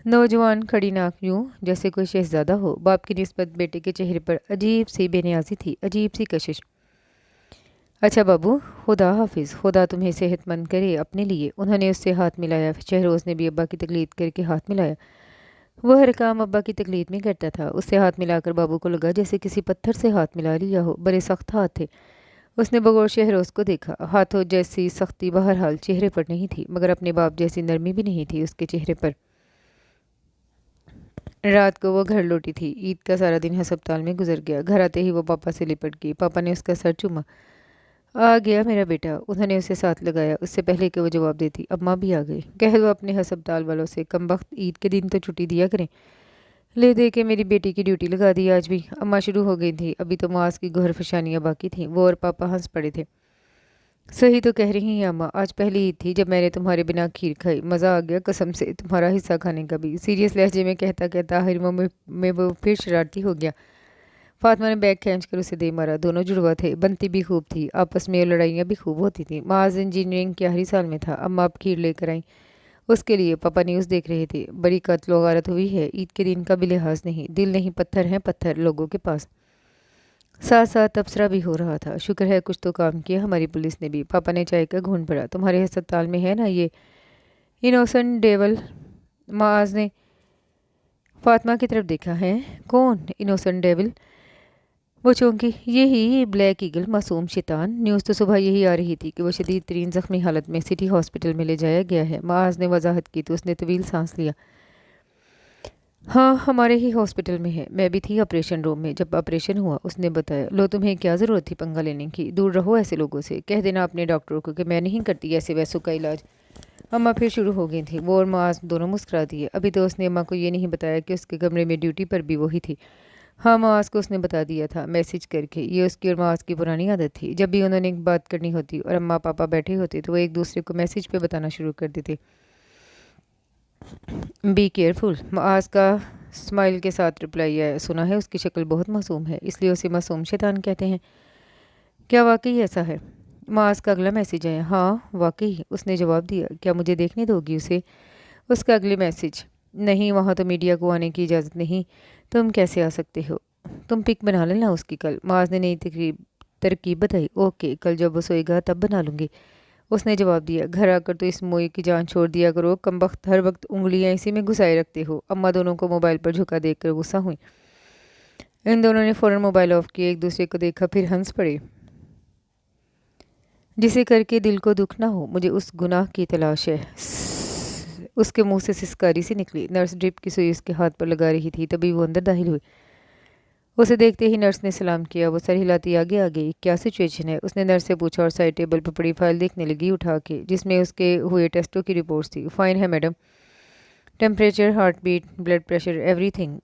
नौजवान खड़ी नाक यूं जैसे कोई शहजादा हो। बाप की निस्बत बेटे के चेहरे पर अजीब सी बेनियाजी थी, अजीब सी कशिश। अच्छा बाबू, खुदा हाफिज, खुदा तुम्हें सेहतमंद करे अपने लिए। उन्होंने उससे हाथ मिलाया। शहरोज ने भी अब्बा की तकलीद करके हाथ मिलाया। वो हर काम अब्बा की तकलीद में करता था। उससे हाथ मिलाकर बाबू को लगा जैसे किसी पत्थर से हाथ मिला लिया हो। बड़े सख्त हाथ थे। उसने बगौर शहरोज को देखा। हाथों जैसी सख्ती बहरहाल चेहरे पर नहीं थी, मगर अपने बाप जैसी नरमी भी नहीं थी उसके चेहरे पर। रात को वो घर लौटी थी। ईद का सारा दिन अस्पताल में गुजर गया। घर आते ही वो पापा से लिपट गई। पापा ने उसका सर चूमा। आ गया मेरा बेटा, उन्होंने उसे साथ लगाया। उससे पहले कि वो जवाब देती अम्मा भी आ गई। कह दो अपने अस्पताल वालों से कमबख्त ईद के दिन तो छुट्टी दिया करें। ले दे के मेरी बेटी की ड्यूटी लगा दी आज भी। अम्मा शुरू हो गई थी। अभी तो मास की गौर फशानियाँ बाकी थीं। वो और पापा हंस पड़े थे। सही तो कह रही हैं अम्मा, आज पहली ईद थी जब मैंने तुम्हारे बिना खीर खाई। मज़ा आ गया कसम से, तुम्हारा हिस्सा खाने का भी। सीरियस लहजे में कहता कहता आखिर में वो फिर शरारती हो गया। फातिमा ने बैग खींच कर उसे दे मारा। दोनों जुड़वा थे। बनती भी खूब थी। आपस में लड़ाइयाँ भी खूब होती थीं। माज इंजीनियरिंग के आखिरी साल में था। अम्मा अब खीर लेकर आई उसके लिए। पापा न्यूज़ देख रहे थे। बड़ी कत्ल व गारत हुई है। ईद के दिन का भी लिहाज नहीं। दिल नहीं, पत्थर हैं पत्थर लोगों के पास। साथ साथ तबसरा भी हो रहा था। शुक्र है कुछ तो काम किया हमारी पुलिस ने भी। पापा ने चाय का घूंट भरा। तुम्हारे अस्पताल में है ना ये इनोसेंट डेवल? माज ने फातिमा की तरफ देखा। है कौन इनोसेंट डेविल? वो चौंकी। यही ब्लैक ईगल, मासूम शैतान। न्यूज़ तो सुबह यही आ रही थी कि वो शदीद तरीन जख्मी हालत में सिटी हॉस्पिटल में ले जाया गया है। माज ने वजाहत की तो उसने तवील सांस लिया। हाँ, हमारे ही हॉस्पिटल में है। मैं भी थी ऑपरेशन रूम में जब ऑपरेशन हुआ। उसने बताया। लो, तुम्हें क्या ज़रूरत थी पंगा लेने की? दूर रहो ऐसे लोगों से। कह देना अपने डॉक्टरों को कि मैं नहीं करती ऐसे वैसों का इलाज। अम्मा फिर शुरू हो गई थी। वो और माज दोनों मुस्कुरा दिए। अभी तो उसने अम्मा को ये नहीं बताया कि उसके कमरे में ड्यूटी पर भी वही थी। हाँ, माज को उसने बता दिया था मैसेज करके। ये उसकी और माज की पुरानी आदत थी। जब भी उन्होंने एक बात करनी होती और अम्मा पापा बैठे होते तो वो एक दूसरे को मैसेज पे बताना शुरू कर देते। Be careful. माज का स्माइल के साथ रिप्लाई आया। सुना है उसकी शक्ल बहुत मासूम है, इसलिए उसे मासूम शैतान कहते हैं। क्या वाकई ऐसा है? माज का अगला मैसेज आया। हाँ वाकई, उसने जवाब दिया। क्या मुझे देखने दोगी उसे? उसका अगले मैसेज। नहीं, वहाँ तो मीडिया को आने की इजाज़त नहीं। तुम कैसे आ सकते हो? तुम पिक बना लेना उसकी कल। माज ने नई तरकीब बताई। ओके, कल जब वो सोएगा तब बना लूँगी, उसने जवाब दिया। घर आकर तो इस मोई की जान छोड़ दिया करो। कमबख्त, हर वक्त उंगलियां इसी में घुसाए रखते हो। अम्मा दोनों को मोबाइल पर झुका देखकर गुस्सा हुई। इन दोनों ने फ़ौरन मोबाइल ऑफ किया। एक दूसरे को देखा, फिर हंस पड़े। जिसे करके दिल को दुख ना हो, मुझे उस गुनाह की तलाश है। उसके मुंह से सिसकारी सी निकली। नर्स ड्रिप की सुई उसके हाथ पर लगा रही थी, तभी वो अंदर दाखिल हुई। उसे देखते ही नर्स ने सलाम किया। वो सर हिलाती आगे आ गई। क्या सिचुएशन है? उसने नर्स से पूछा और साइड टेबल पर पड़ी फाइल देखने लगी उठा के, जिसमें उसके हुए टेस्टों की रिपोर्ट्स थी। फाइन है madam, temperature, heart beat, blood pressure, everything.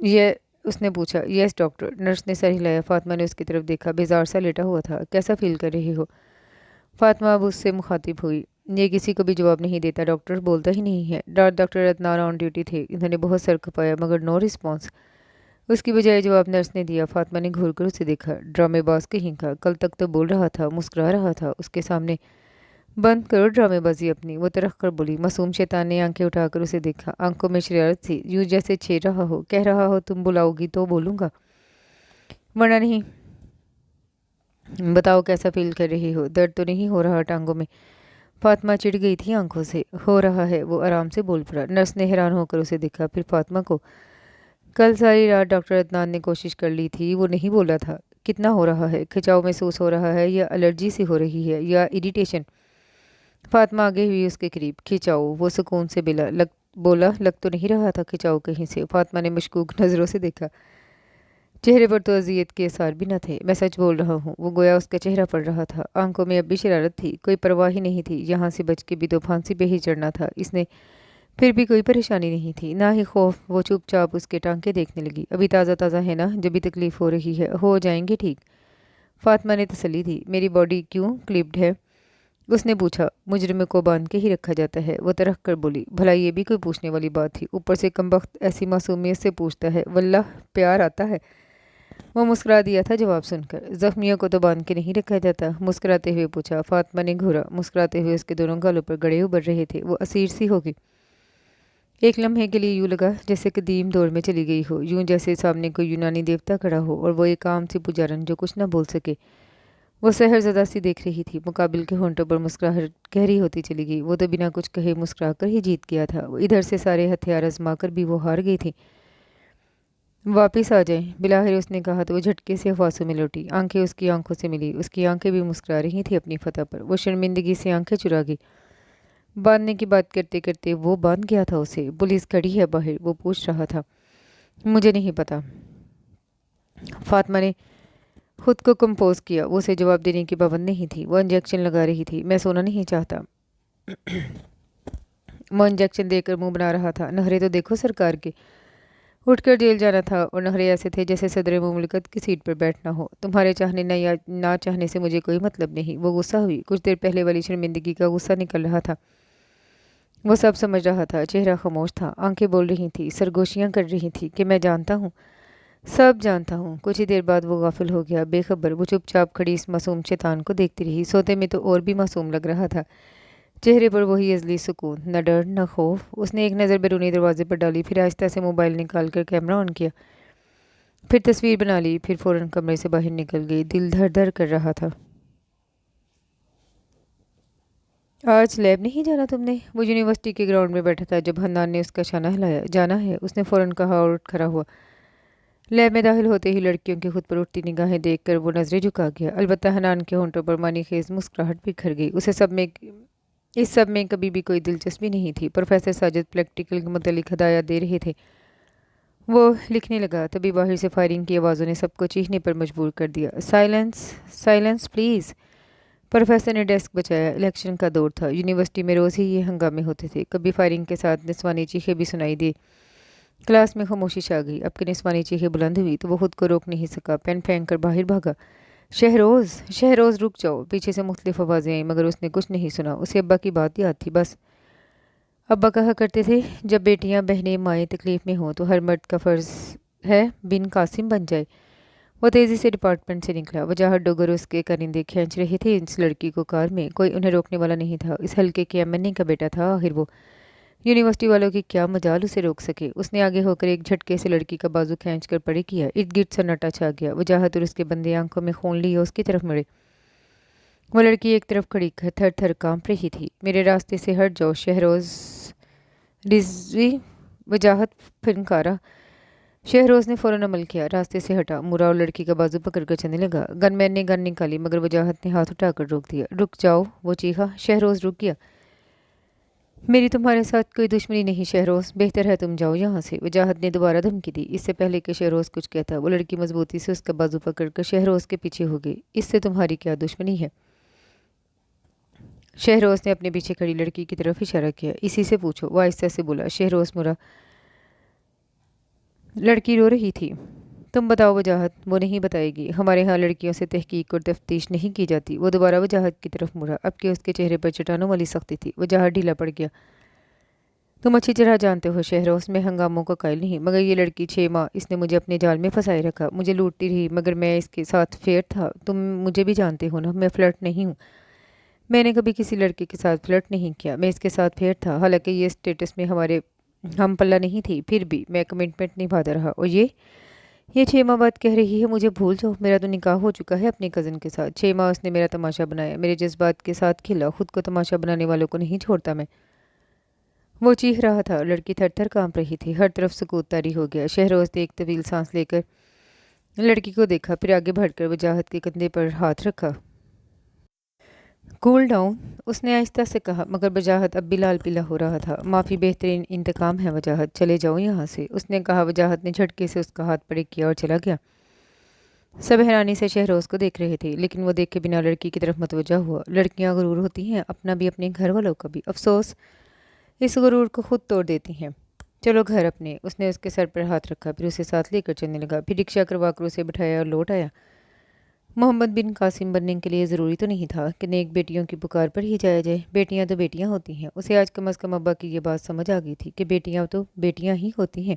ये उसने पूछा। Yes doctor. नर्स ने सर हिलाया। फातिमा ने उसकी तरफ देखा। बेजार सा लेटा हुआ था। कैसा फील कर रही हो? फातिमा अब उससे मुखातिब हुई। ये किसी को भी जवाब नहीं देता, डॉक्टर बोलता ही नहीं है। डॉक्टर अदनान ऑन ड्यूटी थे। इन्होंने बहुत सर खपाया मगर नो रिस्पॉन्स। उसकी बजाय जवाब नर्स ने दिया। फातिमा ने घूर कर उसे देखा। ड्रामेबाज कहीं का, कल तक तो बोल रहा था, मुस्कुरा रहा था उसके सामने। बंद करो ड्रामेबाजी अपनी, वो तरख कर बोली। मासूम शैतान ने आंखें उठाकर उसे देखा। आंखों में शरारत थी, यूं जैसे छेड़ रहा हो, कह रहा हो तुम बुलाओगी तो बोलूँगा, वरना नहीं। बताओ कैसा फील कर रही हो? दर्द तो नहीं हो रहा टांगों में? फातिमा चिढ़ गई थी आंखों से। हो रहा है, वो आराम से बोल पड़ा। नर्स ने हैरान होकर उसे देखा, फिर फातिमा को। कल सारी रात डॉक्टर अदनान ने कोशिश कर ली थी, वो नहीं बोला था। कितना हो रहा है? खिंचाव महसूस हो रहा है या एलर्जी सी हो रही है या इरिटेशन? फातिमा आगे हुई उसके करीब। खिंचाव, वो सुकून से बोला। लग तो नहीं रहा था खिंचाव कहीं से। फातिमा ने मशकूक नज़रों से देखा। चेहरे पर तो अजियत के आसार भी न थे। मैं सच बोल रहा हूँ, वो गोया उसका चेहरा पड़ रहा था। आंखों में अब भी शरारत थी। कोई परवाह ही नहीं थी। यहाँ से बच के भी तो फांसी पे ही चढ़ना था इसने। फिर भी कोई परेशानी नहीं थी, ना ही खौफ। वो चुपचाप उसके टांके देखने लगी। अभी ताज़ा ताज़ा है ना? जब भी तकलीफ़ हो रही है, हो जाएंगे ठीक। फातिमा ने तसल्ली दी। मेरी बॉडी क्यों क्लिप्ड है? उसने पूछा। मुजरिम को बांध के ही रखा जाता है, वो तरह कर बोली। भला ये भी कोई पूछने वाली बात थी? ऊपर से कमबख्त ऐसी मासूमियत से पूछता है। वल्लाह प्यार आता है। वो मुस्कुरा दिया था जवाब सुनकर। जख्मियों को तो बांध के नहीं रखा जाता, मुस्कुराते हुए पूछा। फातिमा ने घूरा। मुस्कुराते हुए उसके दोनों गालों पर गड़े उभर रहे थे। वो असीर सी होगी। ایک لمحے کے لیے یوں لگا جیسے قدیم دور میں چلی گئی ہو، یوں جیسے سامنے کوئی یونانی دیوتا کھڑا ہو اور وہ ایک عام سی پجارن جو کچھ نہ بول سکے۔ وہ سحر زدہ سی دیکھ رہی تھی، مقابل کے ہونٹوں پر مسکراہٹ گہری ہوتی چلی گئی۔ وہ تو بنا کچھ کہے مسکرا کر ہی جیت گیا تھا، وہ ادھر سے سارے ہتھیار آزما کر بھی وہ ہار گئی تھی۔ واپس آ جائیں، بلاخر اس نے کہا تو وہ جھٹکے سے حواسوں میں لوٹی، آنکھیں اس کی آنکھوں سے ملی، اس کی آنکھیں بھی مسکرا رہی تھیں اپنی فتح پر۔ وہ شرمندگی سے آنکھیں چرا گئی۔ باندھنے کی بات کرتے کرتے وہ باندھ گیا تھا اسے۔ پولیس کھڑی ہے باہر، وہ پوچھ رہا تھا۔ مجھے نہیں پتا۔ فاطمہ نے خود کو کمپوز کیا، وہ اسے جواب دینے کی پابند نہیں تھی۔ وہ انجیکشن لگا رہی تھی۔ میں سونا نہیں چاہتا۔ وہ انجیکشن دے کر منہ بنا رہا تھا۔ نخرے تو دیکھو سرکار کے۔ اٹھ کر جیل جانا تھا اور نخرے ایسے تھے جیسے صدر مملکت کی سیٹ پر بیٹھنا ہو۔ تمہارے چاہنے یا نہ چاہنے سے مجھے کوئی مطلب نہیں۔ وہ غصہ ہوئی، کچھ دیر پہلے والی شرمندگی کا غصہ نکل رہا تھا۔ وہ سب سمجھ رہا تھا، چہرہ خاموش تھا، آنکھیں بول رہی تھیں، سرگوشیاں کر رہی تھیں کہ میں جانتا ہوں، سب جانتا ہوں۔ کچھ ہی دیر بعد وہ غافل ہو گیا، بے خبر۔ وہ چپ چاپ کھڑی اس معصوم شیطان کو دیکھتی رہی۔ سوتے میں تو اور بھی معصوم لگ رہا تھا، چہرے پر وہی ازلی سکون، نہ ڈر نہ خوف۔ اس نے ایک نظر بیرونی دروازے پر ڈالی، پھر آہستہ سے موبائل نکال کر کیمرہ آن کیا، پھر تصویر بنا لی، پھر فوراً کمرے سے باہر نکل گئی۔ دل دھڑ دھڑ کر رہا تھا۔ آج لیب نہیں جانا تم نے؟ وہ یونیورسٹی کے گراؤنڈ میں بیٹھا تھا جب حنان نے اس کا شانہ ہلایا۔ جانا ہے، اس نے فوراً کہا اور اٹھ کھڑا ہوا۔ لیب میں داخل ہوتے ہی لڑکیوں کی خود پر اٹھتی نگاہیں دیکھ کر وہ نظریں جھکا گیا۔ البتہ حنان کے ہونٹوں پر معنی خیز مسکراہٹ بکھر گئی۔ اسے اس سب میں کبھی بھی کوئی دلچسپی نہیں تھی۔ پروفیسر ساجد پریکٹیکل کے متعلق ہدایات دے رہے تھے۔ وہ لکھنے لگا، تبھی باہر سے فائرنگ کی آوازوں نے سب کو چیخنے پر مجبور کر دیا۔ Silence, silence please. پروفیسر نے ڈیسک بچایا۔ الیکشن کا دور تھا، یونیورسٹی میں روز ہی یہ ہنگامے ہوتے تھے۔ کبھی فائرنگ کے ساتھ نسوانی چیخیں بھی سنائی دی۔ کلاس میں خاموشی چھا گئی۔ اب کہ نسوانی چیخیں بلند ہوئی تو وہ خود کو روک نہیں سکا، پین پھینک کر باہر بھاگا۔ شہروز، شہروز رک جاؤ۔ پیچھے سے مختلف آوازیں آئیں مگر اس نے کچھ نہیں سنا۔ اسے ابا کی بات یاد تھی، بس۔ ابا کہا کرتے تھے، جب بیٹیاں بہنیں مائیں تکلیف میں ہوں تو ہر مرد کا فرض ہے بن قاسم بن جائے۔ وہ تیزی سے ڈپارٹمنٹ سے نکلا۔ وجاہت ڈوگر اس کے کرندے کھینچ رہے تھے اس لڑکی کو کار میں۔ کوئی انہیں روکنے والا نہیں تھا۔ اس حلقے کے ایم این اے کا بیٹا تھا آخر وہ۔ یونیورسٹی والوں کی کیا مجال اسے روک سکے۔ اس نے آگے ہو کر ایک جھٹکے سے لڑکی کا بازو کھینچ کر پڑے کیا۔ ارد گرد سناٹا چھا گیا۔ وجاہت اور اس کے بندے آنکھوں میں خون لیے اس کی طرف مڑے۔ وہ لڑکی ایک طرف کھڑی تھر تھر کانپ رہی تھی۔ میرے راستے سے ہٹ جاؤ شہروز، رضوی، وجاہت پھنکارا۔ شہروز نے فوراً عمل کیا، راستے سے ہٹا، مرا اور لڑکی کا بازو پکڑ کر چلنے لگا۔ گن مین نے گن نکالی مگر وجاہت نے ہاتھ اٹھا کر روک دیا۔ رک جاؤ، وہ چیخا۔ شہروز رک گیا۔ میری تمہارے ساتھ کوئی دشمنی نہیں شہروز، بہتر ہے تم جاؤ یہاں سے، وجاہت نے دوبارہ دھمکی دی۔ اس سے پہلے کہ شہروز کچھ کہتا وہ لڑکی مضبوطی سے اس کا بازو پکڑ کر شہروز کے پیچھے ہو گئی۔ اس سے تمہاری کیا دشمنی ہے؟ شہروز نے اپنے پیچھے کھڑی لڑکی کی طرف اشارہ کیا۔ اسی سے پوچھو، وہ آہستہ سے بولا۔ شہروز مرا۔ لڑکی رو رہی تھی۔ تم بتاؤ وجاہت۔ وہ نہیں بتائے گی، ہمارے ہاں لڑکیوں سے تحقیق اور تفتیش نہیں کی جاتی۔ وہ دوبارہ وجاہت کی طرف مڑا، اب کہ اس کے چہرے پر چٹانوں والی سختی تھی۔ وجاہت ڈھیلا پڑ گیا۔ تم اچھی طرح جانتے ہو شہروز، میں ہنگاموں کا قائل نہیں، مگر یہ لڑکی 6 ماہ اس نے مجھے اپنے جال میں پھنسائے رکھا، مجھے لوٹتی رہی مگر میں اس کے ساتھ فیئر تھا۔ تم مجھے بھی جانتے ہو نا، میں فلرٹ نہیں ہوں۔ میں نے کبھی کسی لڑکے کے ساتھ فلرٹ نہیں کیا، میں اس کے ساتھ فیئر تھا، حالانکہ یہ اسٹیٹس میں ہمارے ہم پلہ نہیں تھی، پھر بھی میں کمٹمنٹ نبھاتا رہا۔ اور یہ 6 ماہ بعد کہہ رہی ہے مجھے بھول جاؤ، میرا تو نکاح ہو چکا ہے اپنے کزن کے ساتھ۔ 6 ماہ اس نے میرا تماشا بنایا، میرے جذبات کے ساتھ کھیلا، خود کو تماشا بنانے والوں کو نہیں چھوڑتا میں۔ وہ چیخ رہا تھا، لڑکی تھر تھر کانپ رہی تھی، ہر طرف سکوت طاری ہو گیا۔ شہروز نے ایک طویل سانس لے کر لڑکی کو دیکھا، پھر آگے بڑھ کر وجاہت کے کندھے پر ہاتھ رکھا۔ کول ڈاؤن، اس نے آہستہ سے کہا، مگر وجاہت اب بھی لال پیلا ہو رہا تھا۔ معافی بہترین انتقام ہے وجاہت، چلے جاؤ یہاں سے، اس نے کہا۔ وجاہت نے جھٹکے سے اس کا ہاتھ پڑے کیا اور چلا گیا۔ سب حیرانی سے شہروز کو دیکھ رہے تھے، لیکن وہ دیکھے بنا لڑکی کی طرف متوجہ ہوا۔ لڑکیاں غرور ہوتی ہیں، اپنا بھی اپنے گھر والوں کا بھی، افسوس اس غرور کو خود توڑ دیتی ہیں۔ چلو گھر اپنے، اس نے اس کے سر پر ہاتھ رکھا، پھر اسے ساتھ لے کر چلنے لگا، پھر رکشہ کروا کر اسے بٹھایا اور لوٹ آیا۔ محمد بن قاسم بننے کے لیے ضروری تو نہیں تھا کہ نیک بیٹیوں کی پکار پر ہی جایا جائے، بیٹیاں تو بیٹیاں ہوتی ہیں۔ اسے آج کم از کم ابا کی یہ بات سمجھ آ گئی تھی کہ بیٹیاں تو بیٹیاں ہی ہوتی ہیں،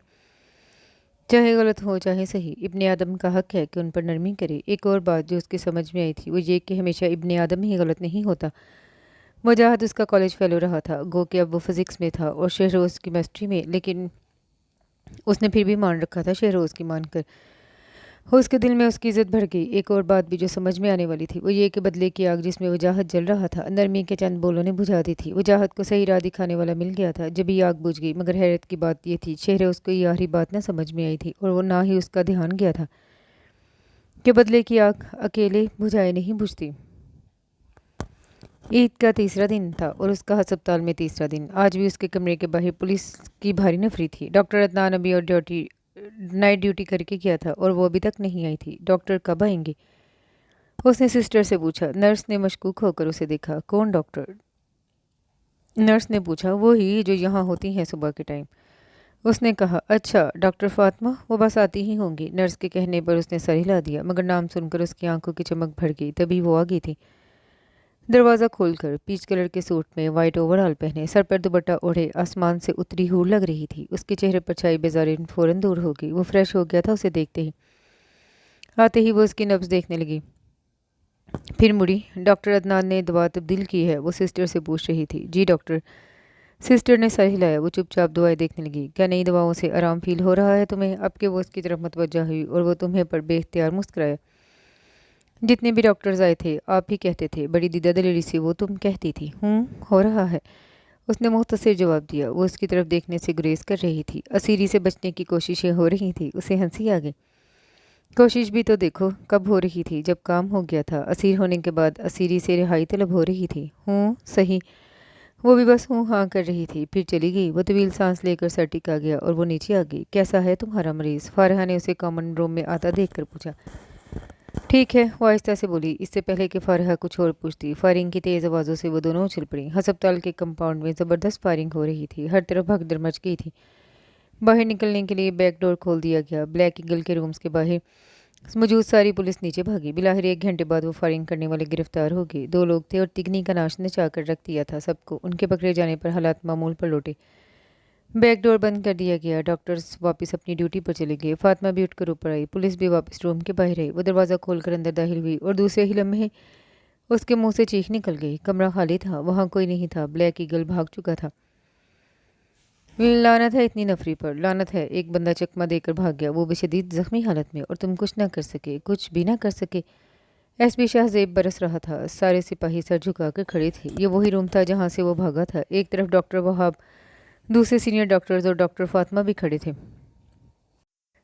چاہے غلط ہو چاہے صحیح۔ ابن آدم کا حق ہے کہ ان پر نرمی کرے۔ ایک اور بات جو اس کی سمجھ میں آئی تھی وہ یہ کہ ہمیشہ ابن آدم ہی غلط نہیں ہوتا، वजाहत उसका कॉलेज फेलो रहा था, गो कि अब वो फिज़िक्स में था और शहरोज़ केमिस्ट्री में, लेकिन उसने फिर भी मान रखा था शहरोज़ की मानकर। उसके दिल में उसकी इज़्ज़त बढ़ गई। एक और बात भी जो समझ में आने वाली थी वो ये कि बदले की आग जिसमें वजाहत जल रहा था नरमी के चंद बोलों ने बुझा दी थी। वजाहत को सही राह दिखाने वाला मिल गया था जब ये आग बुझ गई। मगर हैरत की बात ये थी शहरे उसको ये आखिरी बात ना समझ में आई थी और वो ना ही उसका ध्यान गया था कि बदले की आग अकेले बुझाए नहीं बुझती। ईद का तीसरा दिन था और उसका अस्पताल में तीसरा दिन। आज भी उसके कमरे के बाहर पुलिस की भारी नफरी थी। डॉक्टर अदनान अभी और नाइट ड्यूटी करके गया था और वो अभी तक नहीं आई थी। डॉक्टर कब आएंगे? उसने सिस्टर से पूछा। नर्स ने मशकूक होकर उसे देखा। कौन डॉक्टर? नर्स ने पूछा। वो ही जो यहाँ होती हैं सुबह के टाइम। उसने कहा। अच्छा, डॉक्टर फातिमा, वो बस आती ही होंगी। नर्स के कहने पर उसने सर हिला दिया, मगर नाम सुनकर उसकी आंखों की चमक भर गई। तभी वो आ गई थी, दरवाज़ा खोलकर। पीच कलर के सूट में, वाइट ओवरऑल पहने, सर पर दुपट्टा ओढ़े, आसमान से उतरी हूर लग रही थी। उसके चेहरे पर छाई बेजारी फौरन दूर हो गई। वो फ्रेश हो गया था उसे देखते ही। आते ही वो उसकी नब्ज़ देखने लगी, फिर मुड़ी। डॉक्टर अदनान ने दवा तब्दील की है? वो सिस्टर से पूछ रही थी। जी डॉक्टर। सिस्टर ने सर हिलाया। वो चुपचाप दवाएं देखने लगी। क्या नई दवाओं से आराम फील हो रहा है तुम्हें? अब के वो उसकी तरफ मतवज्जा हुई और वो तुम्हें पर बेख्तियार मुस्कुराया। जितने भी डॉक्टर्स आए थे आप ही कहते थे, बड़ी दीदा दलेरी से वो तुम कहती थी। हो रहा है, उसने मुख्तसर जवाब दिया। वो उसकी तरफ देखने से गुरेज कर रही थी। असीरी से बचने की कोशिशें हो रही थी। उसे हंसी आ गई। कोशिश भी तो देखो कब हो रही थी, जब काम हो गया था। असीर होने के बाद असीरी से रिहाई तलब हो रही थी। सही। वो भी बस हाँ कर रही थी, फिर चली गई। वो तवील सांस लेकर सर टिका गया और वो नीचे आ गई। कैसा है तुम्हारा मरीज? फारहा ने उसे कॉमन रूम में आता देखकर पूछा। ठीक है, वो आहिस्ता से बोली, इससे पहले कि फारहा कुछ और पूछती। फायरिंग की तेज़ आवाज़ों से वो दोनों उछल पड़ी। अस्पताल के कंपाउंड में ज़बरदस्त फायरिंग हो रही थी। हर तरफ भगदड़ मच गई थी। बाहर निकलने के लिए बैक डोर खोल दिया गया। ब्लैक ईगल के रूम्स के बाहर मौजूद सारी पुलिस नीचे भागी। बिलाहिर 1 घंटे बाद वो फायरिंग करने वाले गिरफ्तार हो गए। 2 लोग थे और तिगनी का नाश नचा कर रख दिया था सबको। उनके पकड़े जाने पर हालात मामूल पर लौटे। बैक डोर बंद कर दिया गया। डॉक्टर्स वापस अपनी ड्यूटी पर चले गए। फातिमा भी उठकर ऊपर आई। पुलिस भी वापस रूम के बाहर आई। वो दरवाज़ा खोलकर अंदर दाखिल हुई और दूसरे ही लम्हे उसके मुंह से चीख निकल गई। कमरा खाली था, वहाँ कोई नहीं था। ब्लैक ईगल भाग चुका था। लानत है इतनी नफरी पर, लानत है। एक बंदा चकमा देकर भाग गया, वो भी शदीद जख्मी हालत में, और तुम कुछ ना कर सके, कुछ भी ना कर सके। एसपी शाहजेब बरस रहा था। सारे सिपाही सर झुकाकर खड़े थे। ये वही रूम था जहाँ से वो भागा था। एक तरफ डॉक्टर वहाब, दूसरे सीनियर डॉक्टर्स और डॉक्टर फातिमा भी खड़े थे।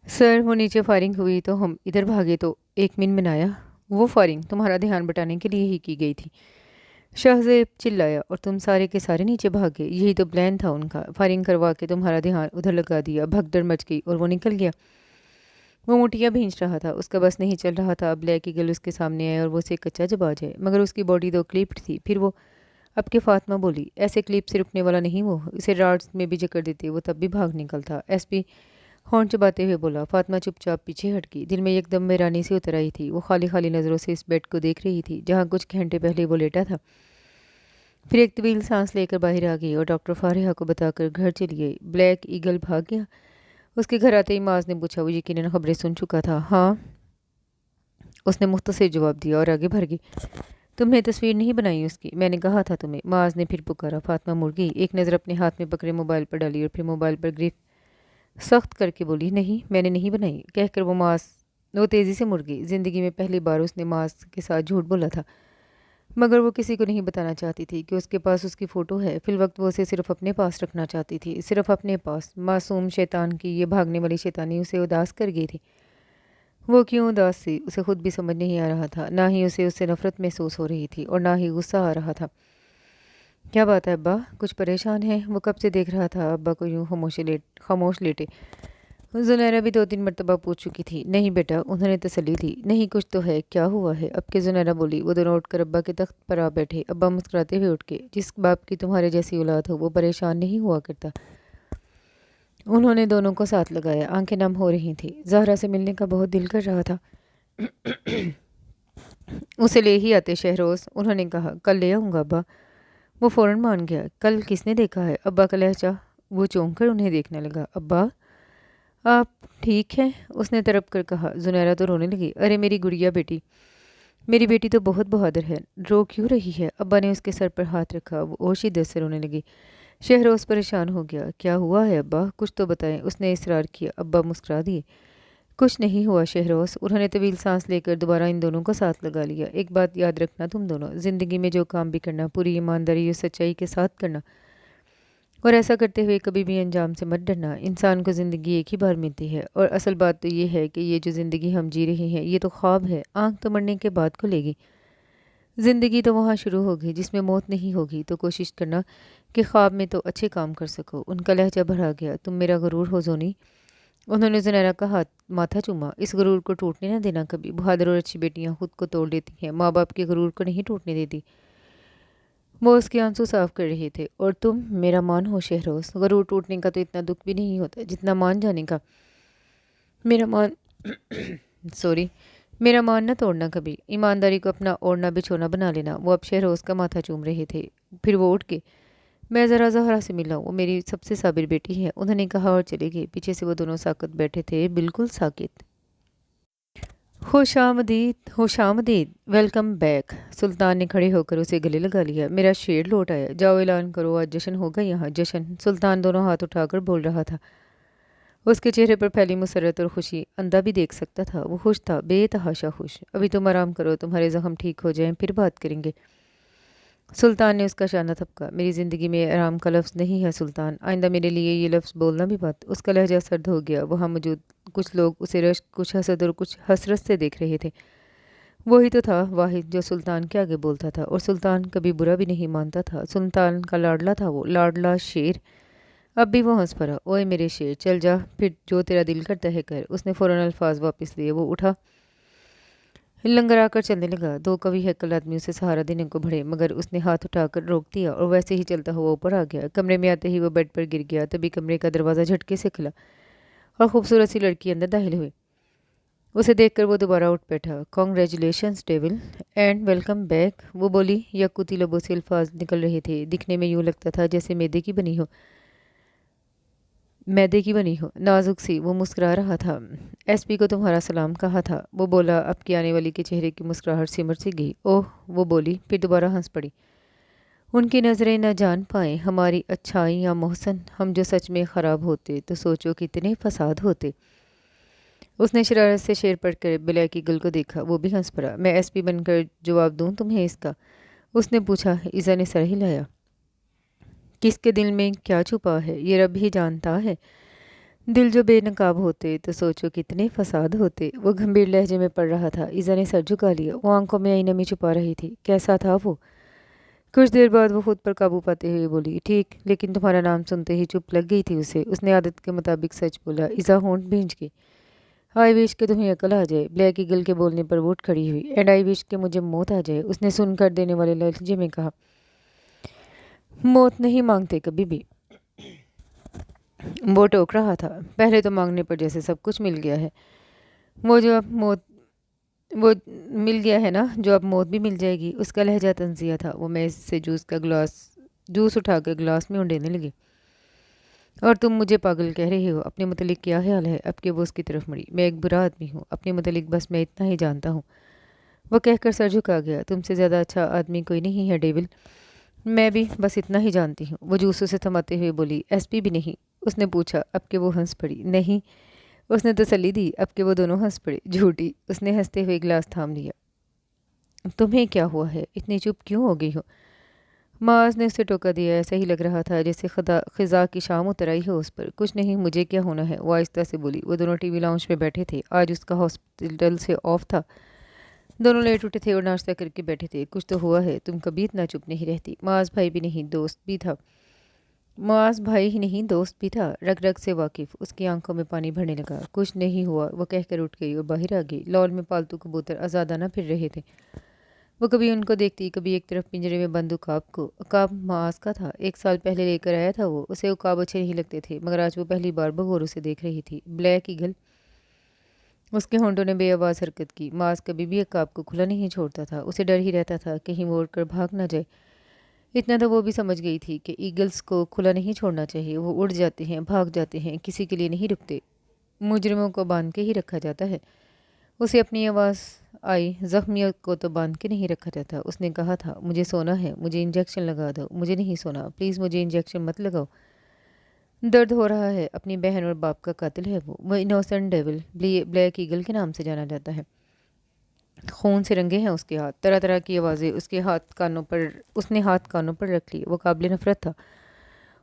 सर, वो नीचे फायरिंग हुई तो हम इधर भागे तो एक मिनमिनाया। वो फायरिंग तुम्हारा ध्यान बटाने के लिए ही की गई थी, शाहजेब चिल्लाया, और तुम सारे के सारे नीचे भाग गए। यही तो प्लान था उनका, फायरिंग करवा के तुम्हारा ध्यान उधर लगा दिया। भगदड़ मच गई और वो निकल गया। वो मुठियाँ भींच रहा था, उसका बस नहीं चल रहा था। ब्लैक ईगल उसके सामने आया और वो उसे कच्चा जबा जाए, मगर उसकी बॉडी तो क्लिप्ड थी। फिर वो अब के फातिमा बोली, ऐसे क्लिप से रुकने वाला नहीं वो, इसे राड्स में भी जकड़ देते, वो तब भी भाग निकलता। एसपी हॉर्न चबाते हुए बोला। फातिमा चुपचाप पीछे हट गई। दिल में एकदम वीरानी से उतर आई थी। वो खाली खाली नज़रों से इस बेड को देख रही थी जहाँ कुछ घंटे पहले वो लेटा था। फिर एक तवील सांस लेकर बाहर आ गई और डॉक्टर फारिहा को बताकर घर चली गई। ब्लैक ईगल भाग गया? उसके घर आते ही माज ने पूछा। वो यकीनन खबरें सुन चुका था। हाँ, उसने मुख्तसर जवाब दिया और आगे भर गई। तुमने तस्वीर नहीं बनाई उसकी? मैंने कहा था तुम्हें। माज ने फिर पुकारा। फातिमा मुड़ गई, एक नज़र अपने हाथ में पकड़े मोबाइल पर डाली और फिर मोबाइल पर ग्रिप सख्त करके बोली, नहीं मैंने नहीं बनाई। कहकर वो तेज़ी से मुड़ गई। ज़िंदगी में पहली बार उसने माज के साथ झूठ बोला था, मगर वो किसी को नहीं बताना चाहती थी कि उसके पास उसकी फ़ोटो है। फिलवक्त वो उसे सिर्फ अपने पास रखना चाहती थी, सिर्फ अपने पास। मासूम शैतान की ये भागने वाली शैतानी उसे उदास कर गई थी। वो क्यों उदास थी उसे खुद भी समझ नहीं आ रहा था। ना ही उसे उससे नफरत महसूस हो रही थी और ना ही गुस्सा आ रहा था। क्या बात है अब्बा, कुछ परेशान है? वो कब से देख रहा था अब्बा को यूं खामोश लेटे। जुनैरा भी 2-3 मरतबा पूछ चुकी थी। नहीं बेटा, उन्होंने तसल्ली दी। नहीं, कुछ तो है, क्या हुआ है? अब के जुनैरा बोली। वो दोनों उठकर अब्बा के तख्त पर आ बैठे। अब्बा मुस्कुराते हुए उठ के, जिस बाप की तुम्हारे जैसी औलाद हो वो परेशान नहीं हुआ करता। उन्होंने दोनों को साथ लगाया। आंखें नम हो रही थी। ज़हरा से मिलने का बहुत दिल कर रहा था। उसे ले ही आते शहरोज़, उन्होंने कहा। कल ले आऊँगा अब्बा। वो फ़ौरन मान गया। कल किसने देखा है? अब्बा का लहजा। वो चौंक कर उन्हें देखने लगा। अब्बा, आप ठीक हैं? उसने तड़प कर कहा। जुनैरा तो रोने लगी। अरे मेरी गुड़िया बेटी, میری بیٹی تو بہت بہادر ہے، رو کیوں رہی ہے؟ ابا نے اس کے سر پر ہاتھ رکھا، وہ اور شدت سے رونے لگی۔ شہروز پریشان ہو گیا۔ کیا ہوا ہے ابا؟ کچھ تو بتائیں، اس نے اصرار کیا۔ ابا مسکرا دیے۔ کچھ نہیں ہوا شہروز۔ انہوں نے طویل سانس لے کر دوبارہ ان دونوں کو ساتھ لگا لیا۔ ایک بات یاد رکھنا تم دونوں، زندگی میں جو کام بھی کرنا پوری ایمانداری اور سچائی کے ساتھ کرنا، اور ایسا کرتے ہوئے کبھی بھی انجام سے مت ڈرنا۔ انسان کو زندگی ایک ہی بار ملتی ہے، اور اصل بات تو یہ ہے کہ یہ جو زندگی ہم جی رہے ہیں یہ تو خواب ہے، آنکھ تو مرنے کے بعد کھلے گی۔ زندگی تو وہاں شروع ہوگی جس میں موت نہیں ہوگی، تو کوشش کرنا کہ خواب میں تو اچھے کام کر سکو۔ ان کا لہجہ بھرا گیا۔ تم میرا غرور ہو زونی۔ انہوں نے زنیرہ کا ہاتھ ماتھا چوما۔ اس غرور کو ٹوٹنے نہ دینا کبھی۔ بہادر اور اچھی بیٹیاں خود کو توڑ لیتی ہیں، ماں باپ کے غرور کو نہیں ٹوٹنے دیتی۔ وہ اس کے آنسو صاف کر رہے تھے۔ اور تم میرا مان ہو شہروز، غرور ٹوٹنے کا تو اتنا دکھ بھی نہیں ہوتا جتنا مان جانے کا۔ میرا مان سوری میرا مان نہ توڑنا کبھی، ایمانداری کو اپنا اوڑھنا بچھونا بنا لینا۔ وہ اب شہروز کا ماتھا چوم رہے تھے۔ پھر وہ اٹھ کے، میں ذرا زہرا سے ملا ہوں، وہ میری سب سے صابر بیٹی ہے، انہوں نے کہا اور چلے گئے۔ پیچھے سے وہ دونوں ساکت بیٹھے تھے، بالکل ساکت۔ خوش آمدید، خوش آمدید، ویلکم بیک۔ سلطان نے کھڑے ہو کر اسے گلے لگا لیا۔ میرا شیر لوٹ آیا، جاؤ اعلان کرو، آج جشن ہوگا یہاں، جشن۔ سلطان دونوں ہاتھ اٹھا کر بول رہا تھا۔ اس کے چہرے پر پھیلی مسرت اور خوشی اندھا بھی دیکھ سکتا تھا۔ وہ خوش تھا، بے تحاشا خوش۔ ابھی تم آرام کرو، تمہارے زخم ٹھیک ہو جائیں پھر بات کریں گے۔ سلطان نے اس کا شانہ تھپکا۔ میری زندگی میں آرام کا لفظ نہیں ہے سلطان، آئندہ میرے لیے یہ لفظ بولنا بھی مت۔ اس کا لہجہ سرد ہو گیا۔ وہاں موجود کچھ لوگ اسے رشک، کچھ حسد اور کچھ حسرت سے دیکھ رہے تھے۔ وہی تو تھا واحد جو سلطان کے آگے بولتا تھا، اور سلطان کبھی برا بھی نہیں مانتا تھا۔ سلطان کا لاڈلا تھا وہ، لاڈلا شیر۔ اب بھی وہ ہنس پڑا۔ اوئے میرے شیر، چل جا، پھر جو تیرا دل کرتا ہے کر۔ اس نے فوراً الفاظ واپس لیے۔ وہ اٹھا، لنگرا کر چلنے لگا۔ دو قوی ہیکل آدمی اسے سہارا دینے کو بڑھے، مگر اس نے ہاتھ اٹھا کر روک دیا اور ویسے ہی چلتا ہوا اوپر آ گیا۔ کمرے میں آتے ہی وہ بیڈ پر گر گیا۔ تبھی کمرے کا دروازہ جھٹکے سے کھلا اور خوبصورت سی لڑکی اندر داخل ہوئی۔ اسے دیکھ کر وہ دوبارہ اٹھ بیٹھا۔ Congratulations dual and welcome back, وہ بولی۔ یکوتی لبوں سے الفاظ نکل رہے تھے، دکھنے میں یوں لگتا تھا جیسے میدے کی بنی ہو، نازک سی۔ وہ مسکرا رہا تھا۔ ایس پی کو تمہارا سلام کہا تھا، وہ بولا۔ اب کی آنے والی کے چہرے کی مسکراہٹ سمر سی گئی۔ اوہ، وہ بولی، پھر دوبارہ ہنس پڑی۔ ان کی نظریں نہ جان پائیں ہماری اچھائی یا محسن، ہم جو سچ میں خراب ہوتے تو سوچو کتنے فساد ہوتے۔ اس نے شرارت سے شیر پڑھ کر بلیک ایگل کو دیکھا، وہ بھی ہنس پڑا۔ میں ایس پی بن کر جواب دوں تمہیں اس کا؟ اس نے پوچھا۔ ایزا نے سر ہلایا۔ کس کے دل میں کیا چھپا ہے یہ رب ہی جانتا ہے۔ دل جو بے نقاب ہوتے تو سوچو کتنے فساد ہوتے، وہ گھمبیر لہجے میں پڑھ رہا تھا۔ ایزا نے سر جھکا لیا، وہ آنکھوں میں آئی نمی چھپا رہی تھی۔ کیسا تھا وہ؟ کچھ دیر بعد وہ خود پر قابو پاتے ہوئے بولی، ٹھیک، لیکن تمہارا نام سنتے ہی چپ لگ گئی تھی اسے۔ اس نے عادت کے مطابق سچ بولا۔ ایزا ہونٹ بھینچ کے، آئی وش کہ تمہیں عقل آ جائے۔ بلیک ایگل کے بولنے پر وہ اٹھ کھڑی ہوئی۔ اینڈ آئی وش کہ مجھے موت آ جائے، اس نے سن کر دینے والے لہجے میں کہا۔ موت نہیں مانگتے کبھی بھی، وہ ٹوک رہا تھا۔ پہلے تو مانگنے پر جیسے سب کچھ مل گیا ہے، وہ مل گیا ہے نا، جو اب موت بھی مل جائے گی۔ اس کا لہجہ طنزیہ تھا۔ وہ میز سے جوس اٹھا کر گلاس میں انڈینے لگے۔ اور تم مجھے پاگل کہہ رہے ہو؟ اپنے متعلق کیا خیال ہے؟ اب کہ وہ اس کی طرف مڑی۔ میں ایک برا آدمی ہوں، اپنے متعلق بس میں اتنا ہی جانتا ہوں، وہ کہہ کر سر جھکا گیا۔ تم سے زیادہ اچھا آدمی کوئی نہیں ہے ڈیول، میں بھی بس اتنا ہی جانتی ہوں، وہ جوس اسے تھماتے ہوئے بولی۔ ایس پی بھی نہیں؟ اس نے پوچھا۔ اب کہ وہ ہنس پڑی۔ نہیں، اس نے تسلی دی۔ اب کہ وہ دونوں ہنس پڑے۔ جھوٹی، اس نے ہنستے ہوئے گلاس تھام لیا۔ تمہیں کیا ہوا ہے؟ اتنی چپ کیوں ہو گئی ہو؟ معاذ نے اسے ٹوکا دیا۔ ایسا ہی لگ رہا تھا جیسے خزاں کی شام اتر آئی ہو اس پر۔ کچھ نہیں، مجھے کیا ہونا ہے، وہ آہستہ سے بولی۔ وہ دونوں ٹی وی لاؤنج میں بیٹھے تھے۔ آج اس کا ہاسپٹل سے آف تھا۔ دونوں لیٹ اٹھے تھے اور ناشتہ کر کے بیٹھے تھے۔ کچھ تو ہوا ہے، تم کبھی اتنا چپ نہیں رہتی۔ معاذ بھائی ہی نہیں دوست بھی تھا، رگ رگ سے واقف۔ اس کی آنکھوں میں پانی بھرنے لگا۔ کچھ نہیں ہوا، وہ کہہ کر اٹھ گئی اور باہر آ گئی۔ لال میں پالتو کبوتر آزادانہ پھر رہے تھے۔ وہ کبھی ان کو دیکھتی، کبھی ایک طرف پنجرے میں بند عقاب کو۔ عقاب معاذ کا تھا، 1 سال پہلے لے کر آیا تھا وہ۔ اسے عقاب اچھے نہیں لگتے تھے، مگر آج وہ پہلی بار بغور اسے دیکھ رہی تھی۔ بلیک ایگل، اس کے ہونٹوں نے بے آواز حرکت کی۔ معاذ کبھی بھی عقاب کو کھلا نہیں چھوڑتا تھا، اسے ڈر ہی رہتا تھا کہیں وہ اڑ کر بھاگ نہ جائے۔ اتنا تو وہ بھی سمجھ گئی تھی کہ ایگلز کو کھلا نہیں چھوڑنا چاہیے، وہ اڑ جاتے ہیں، بھاگ جاتے ہیں، کسی کے لیے نہیں رکتے، مجرموں کو باندھ کے ہی رکھا جاتا ہے۔ اسے آئی زخمیوں کو تو باندھ کے نہیں رکھا جاتا. اس نے کہا تھا مجھے سونا ہے, مجھے انجیکشن لگا دو. مجھے نہیں سونا, پلیز مجھے انجیکشن مت لگاؤ. درد ہو رہا ہے. اپنی بہن اور باپ کا قاتل ہے وہ انوسنٹ ڈیول, بلیک ایگل کے نام سے جانا جاتا ہے. خون سے رنگے ہیں اس کے ہاتھ. طرح طرح کی آوازیں اس نے ہاتھ کانوں پر رکھ لی. وہ قابل نفرت تھا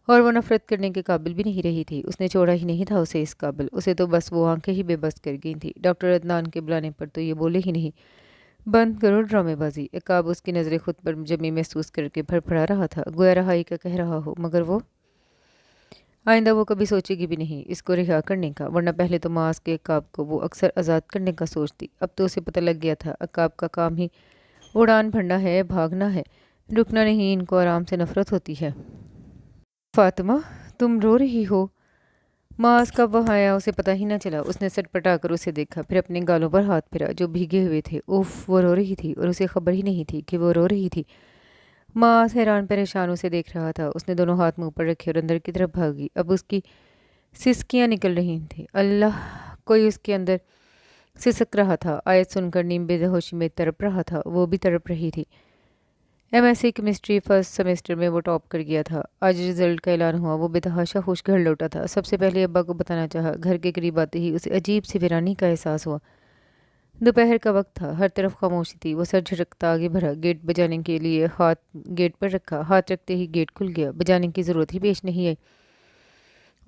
اور وہ نفرت کرنے کے قابل بھی نہیں رہی تھی. اس نے چھوڑا ہی نہیں تھا اسے اس قابل. اسے تو بس وہ آنکھیں ہی بے بس کر گئی تھی. ڈاکٹر عدنان کے بلانے پر تو یہ بولے ہی نہیں, بند کرو ڈرامے بازی. عقاب اس کی نظریں خود پر جمی محسوس کر کے پھڑ پڑا رہا تھا, گویا رہائی کا کہہ رہا ہو, مگر وہ آئندہ وہ کبھی سوچے گی بھی نہیں اس کو رہا کرنے کا, ورنہ پہلے تو معاذ کے عقاب کو وہ اکثر آزاد کرنے کا سوچتی. اب تو اسے پتہ لگ گیا تھا عقاب کا کام ہی اڑان بھرنا ہے, بھاگنا ہے, رکنا نہیں. ان کو آرام سے نفرت ہوتی ہے. فاطمہ تم رو رہی ہو؟ معاذ کب وہاں آیا اسے پتہ ہی نہ چلا. اس نے سٹ پٹا کر اسے دیکھا, پھر اپنے گالوں پر ہاتھ پھیرا جو بھیگے ہوئے تھے. اوف, وہ رو رہی تھی اور اسے خبر ہی نہیں تھی کہ وہ رو رہی تھی. معاذ حیران پریشان اسے دیکھ رہا تھا. اس نے دونوں ہاتھ منہ پر رکھے اور اندر کی طرف بھاگی. اب اس کی سسکیاں نکل رہی تھیں. اللہ, کوئی اس کے اندر سسک رہا تھا. آیت سن کر نیم بے ہوشی میں تڑپ رہا تھا. وہ بھی تڑپ رہی تھی. M S C chemistry first semester میں وہ ٹاپ کر گیا تھا. آج رزلٹ کا اعلان ہوا. وہ بے تحاشا خوش گھر لوٹا تھا. سب سے پہلے ابا کو بتانا چاہا. گھر کے قریب آتے ہی اسے عجیب سی ویرانی کا احساس ہوا. دوپہر کا وقت تھا. ہر طرف خاموشی تھی. وہ سر جھٹکتا آگے بڑھا. گیٹ بجانے کے لیے ہاتھ گیٹ پر رکھا. ہاتھ رکھتے ہی گیٹ کھل گیا. بجانے کی ضرورت ہی پیش نہیں آئی.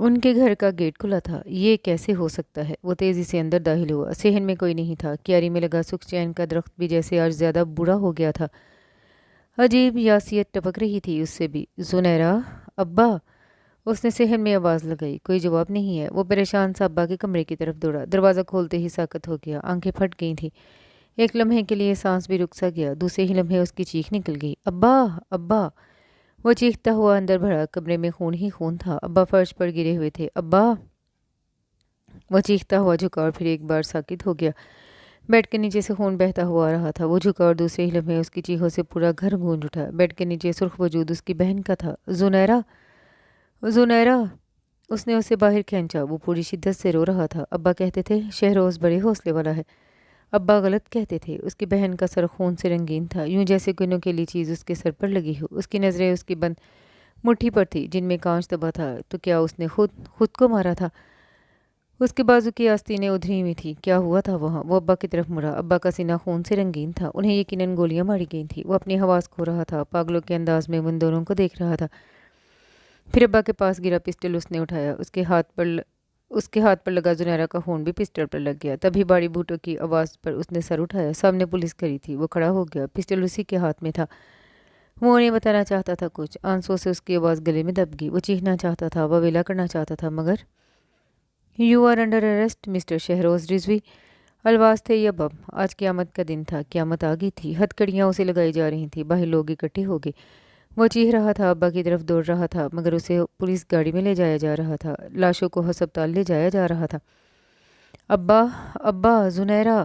ان کے گھر کا گیٹ کھلا تھا. یہ کیسے ہو سکتا ہے؟ وہ تیزی سے اندر داخل ہوا. صحن میں کوئی نہیں تھا. کیاری میں لگا سکھ چین کا درخت بھی جیسے آج زیادہ بوڑھا ہو گیا تھا. عجیب یاسیت ٹپک رہی تھی اس سے بھی. زنیرہ, ابا, اس نے صحن میں آواز لگائی. کوئی جواب نہیں ہے. وہ پریشان سا ابا کے کمرے کی طرف دوڑا. دروازہ کھولتے ہی ساکت ہو گیا. آنکھیں پھٹ گئی تھیں. ایک لمحے کے لیے سانس بھی رک سا گیا. دوسرے ہی لمحے اس کی چیخ نکل گئی. ابا, ابا. وہ چیختا ہوا اندر بڑھا. کمرے میں خون ہی خون تھا. ابا فرش پر گرے ہوئے تھے. ابا. وہ چیختا ہوا جھکا اور پھر ایک بار ساکت ہو گیا. بیڈ کے نیچے سے خون بہتا ہوا آ رہا تھا. وہ جھکا اور دوسرے ہی لمحے اس کی چیخوں سے پورا گھر گونج اٹھا. بیڈ کے نیچے سرخ وجود اس کی بہن کا تھا. زنیرہ, زنیرہ. اس نے اسے باہر کھینچا. وہ پوری شدت سے رو رہا تھا. ابا کہتے تھے شہروز بڑے حوصلے والا ہے. ابا غلط کہتے تھے. اس کی بہن کا سر خون سے رنگین تھا, یوں جیسے کوئی نوکیلی چیز اس کے سر پر لگی ہو. اس کی نظریں اس کی بند مٹھی پر تھی جن میں کانچ دبا تھا. تو کیا اس نے خود کو مارا تھا؟ اس کے بازو کی آستینیں ادھری ہوئی تھی. کیا ہوا تھا وہاں؟ وہ ابا کی طرف مڑا. ابا کا سینہ خون سے رنگین تھا. انہیں یقیناً گولیاں ماری گئی تھیں. وہ اپنی حواس کھو رہا تھا. پاگلوں کے انداز میں ان دونوں کو دیکھ رہا تھا. پھر ابا کے پاس گرا پسٹل اس نے اٹھایا. اس کے ہاتھ پر لگا زنیرہ کا خون بھی پسٹل پر لگ گیا. تبھی باری بوٹوں کی آواز پر اس نے سر اٹھایا. سامنے پولیس کھڑی تھی. وہ کھڑا ہو گیا. پسٹل اسی کے ہاتھ میں تھا. وہ انہیں بتانا چاہتا تھا کچھ. آنسوں سے اس کی آواز گلے میں دب گئی. وہ چیخنا چاہتا تھا, واویلا کرنا چاہتا تھا, مگر you are under arrest mister Shahroz Rizvi. الواز تھے یا بم. آج قیامت کا دن تھا. قیامت آ گئی تھی. ہتھ کڑیاں اسے لگائی جا رہی تھیں. باہر لوگ اکٹھے ہو گئے. وہ چیخ رہا تھا. ابا کی طرف دوڑ رہا تھا, مگر اسے پولیس گاڑی میں لے جایا جا رہا تھا. لاشوں کو ہسپتال لے جایا جا رہا تھا. ابا, ابا, زنیرہ.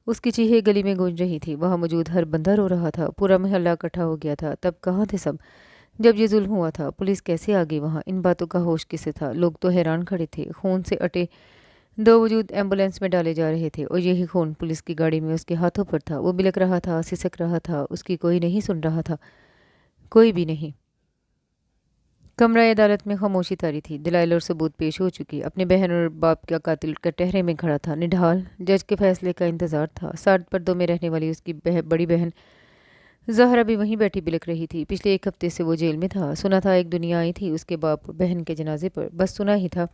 اس کی چیخیں گلی میں گونج رہی تھی. وہاں موجود ہر بندہ رو رہا تھا. پورا محلہ اکٹھا ہو گیا تھا. تب کہاں تھے سب جب یہ ظلم ہوا تھا؟ پولیس کیسے آ گئی وہاں؟ ان باتوں کا ہوش کسے تھا؟ لوگ تو حیران کھڑے تھے. خون سے اٹے دو وجود ایمبولینس میں ڈالے جا رہے تھے اور یہی خون پولیس کی گاڑی میں اس کے ہاتھوں پر تھا. وہ بلک رہا تھا, سسک رہا تھا. اس کی کوئی نہیں سن رہا تھا. کوئی بھی نہیں. کمرہ عدالت میں خاموشی طاری تھی. دلائل اور ثبوت پیش ہو چکی. اپنے بہن اور باپ کا قاتل کٹہرے میں کھڑا تھا. نڈھال. جج کے فیصلے کا انتظار تھا. ساٹھ پردوں میں رہنے والی اس کی بڑی بہن زہرا بھی وہیں بیٹھی بلک رہی تھی. پچھلے ایک ہفتے سے وہ جیل میں تھا. سنا تھا ایک دنیا آئی تھی اس کے باپ اور بہن کے جنازے پر. بس سنا ہی تھا.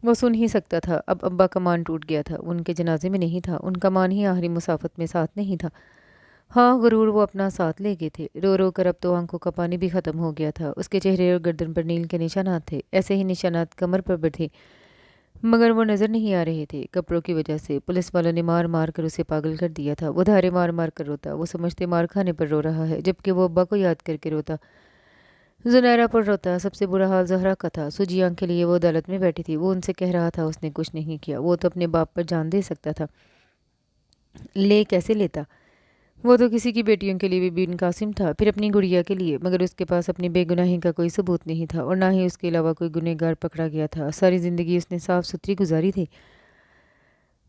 وہ سن ہی سکتا تھا. اب ابا کا مان ٹوٹ گیا تھا. ان کے جنازے میں نہیں تھا. ان کا مان ہی آخری مسافت میں ساتھ نہیں تھا. ہاں, غرور وہ اپنا ساتھ لے گئے تھے. رو رو کر اب تو آنکھوں کا پانی بھی ختم ہو گیا تھا. اس کے چہرے اور گردن پر نیل کے نشانات تھے. ایسے ہی نشانات کمر پر بھی تھے, مگر وہ نظر نہیں آ رہے تھے. کپڑوں کی وجہ سے پولیس والوں نے مار مار کر اسے پاگل کر دیا تھا. وہ دھارے مار مار کر روتا. وہ سمجھتے مار کھانے پر رو رہا ہے, جبکہ وہ ابا کو یاد کر کے روتا, زنیرہ پر روتا. سب سے برا حال زہرا کا تھا. سوجی آنکھ کے لیے وہ عدالت میں بیٹھی تھی. وہ ان سے کہہ رہا تھا اس نے کچھ نہیں کیا. وہ تو اپنے باپ پر جان دے سکتا تھا. لے کیسے لیتا؟ وہ تو کسی کی بیٹیوں کے لیے بھی بن قاسم تھا, پھر اپنی گڑیا کے لیے. مگر اس کے پاس اپنی بے گناہی کا کوئی ثبوت نہیں تھا اور نہ ہی اس کے علاوہ کوئی گنہگار پکڑا گیا تھا. ساری زندگی اس نے صاف ستھری گزاری تھی.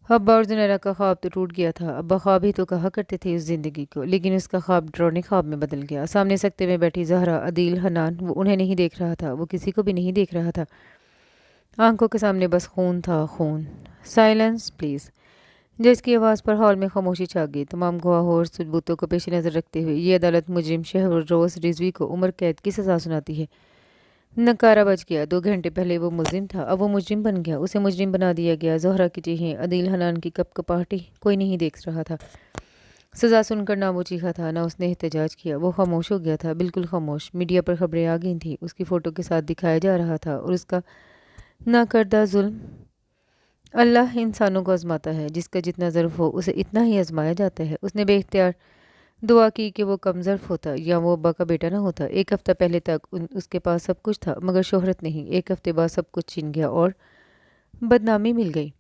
अब्बा और जुनैरा का ख्वाब तो टूट गया था। अब्बा ख्वाब ही तो कहा करते थे उस जिंदगी को, लेकिन उसका ख्वाब डरावने ख्वाब में बदल गया। सामने सकते में बैठी जहरा, अदील, हनान, वो उन्हें नहीं देख रहा था, वो किसी को भी नहीं देख रहा था। आंखों के सामने बस खून था, खून। Silence please. जज की आवाज़ पर हॉल में खामोशी छा गई। तमाम गवाहों और सबूतों को पेश नज़र रखते हुए ये अदालत मुजरिम शहरोज रिजवी को उम्र कैद की सज़ा सुनाती है। नकारा बज गया। 2 घंटे पहले वो मुलजिम था, अब वो मुजरिम बन गया। उसे मुजरिम बना दिया गया। जोहरा की चीखें, अदील, हनान की कपकपाहटी कोई नहीं देख रहा था। सज़ा सुनकर ना वो चीखा था, ना उसने एहतजाज किया। वो खामोश हो गया था, बिल्कुल खामोश। मीडिया पर खबरें आ गई थी, उसकी फ़ोटो के साथ दिखाया जा रहा था, और उसका ना करदा जुल्म। अल्लाह इंसानों को आजमाता है, जिसका जितना ज़र्फ हो उसे इतना ही आजमाया जाता है। उसने बेख्तियार दुआ की कि वो कम ज़र्फ होता या वो अब्बा का बेटा ना होता। 1 हफ्ता पहले तक उसके पास सब कुछ था, मगर शोहरत नहीं। 1 हफ्ते बाद सब कुछ छिन गया और बदनामी मिल गई।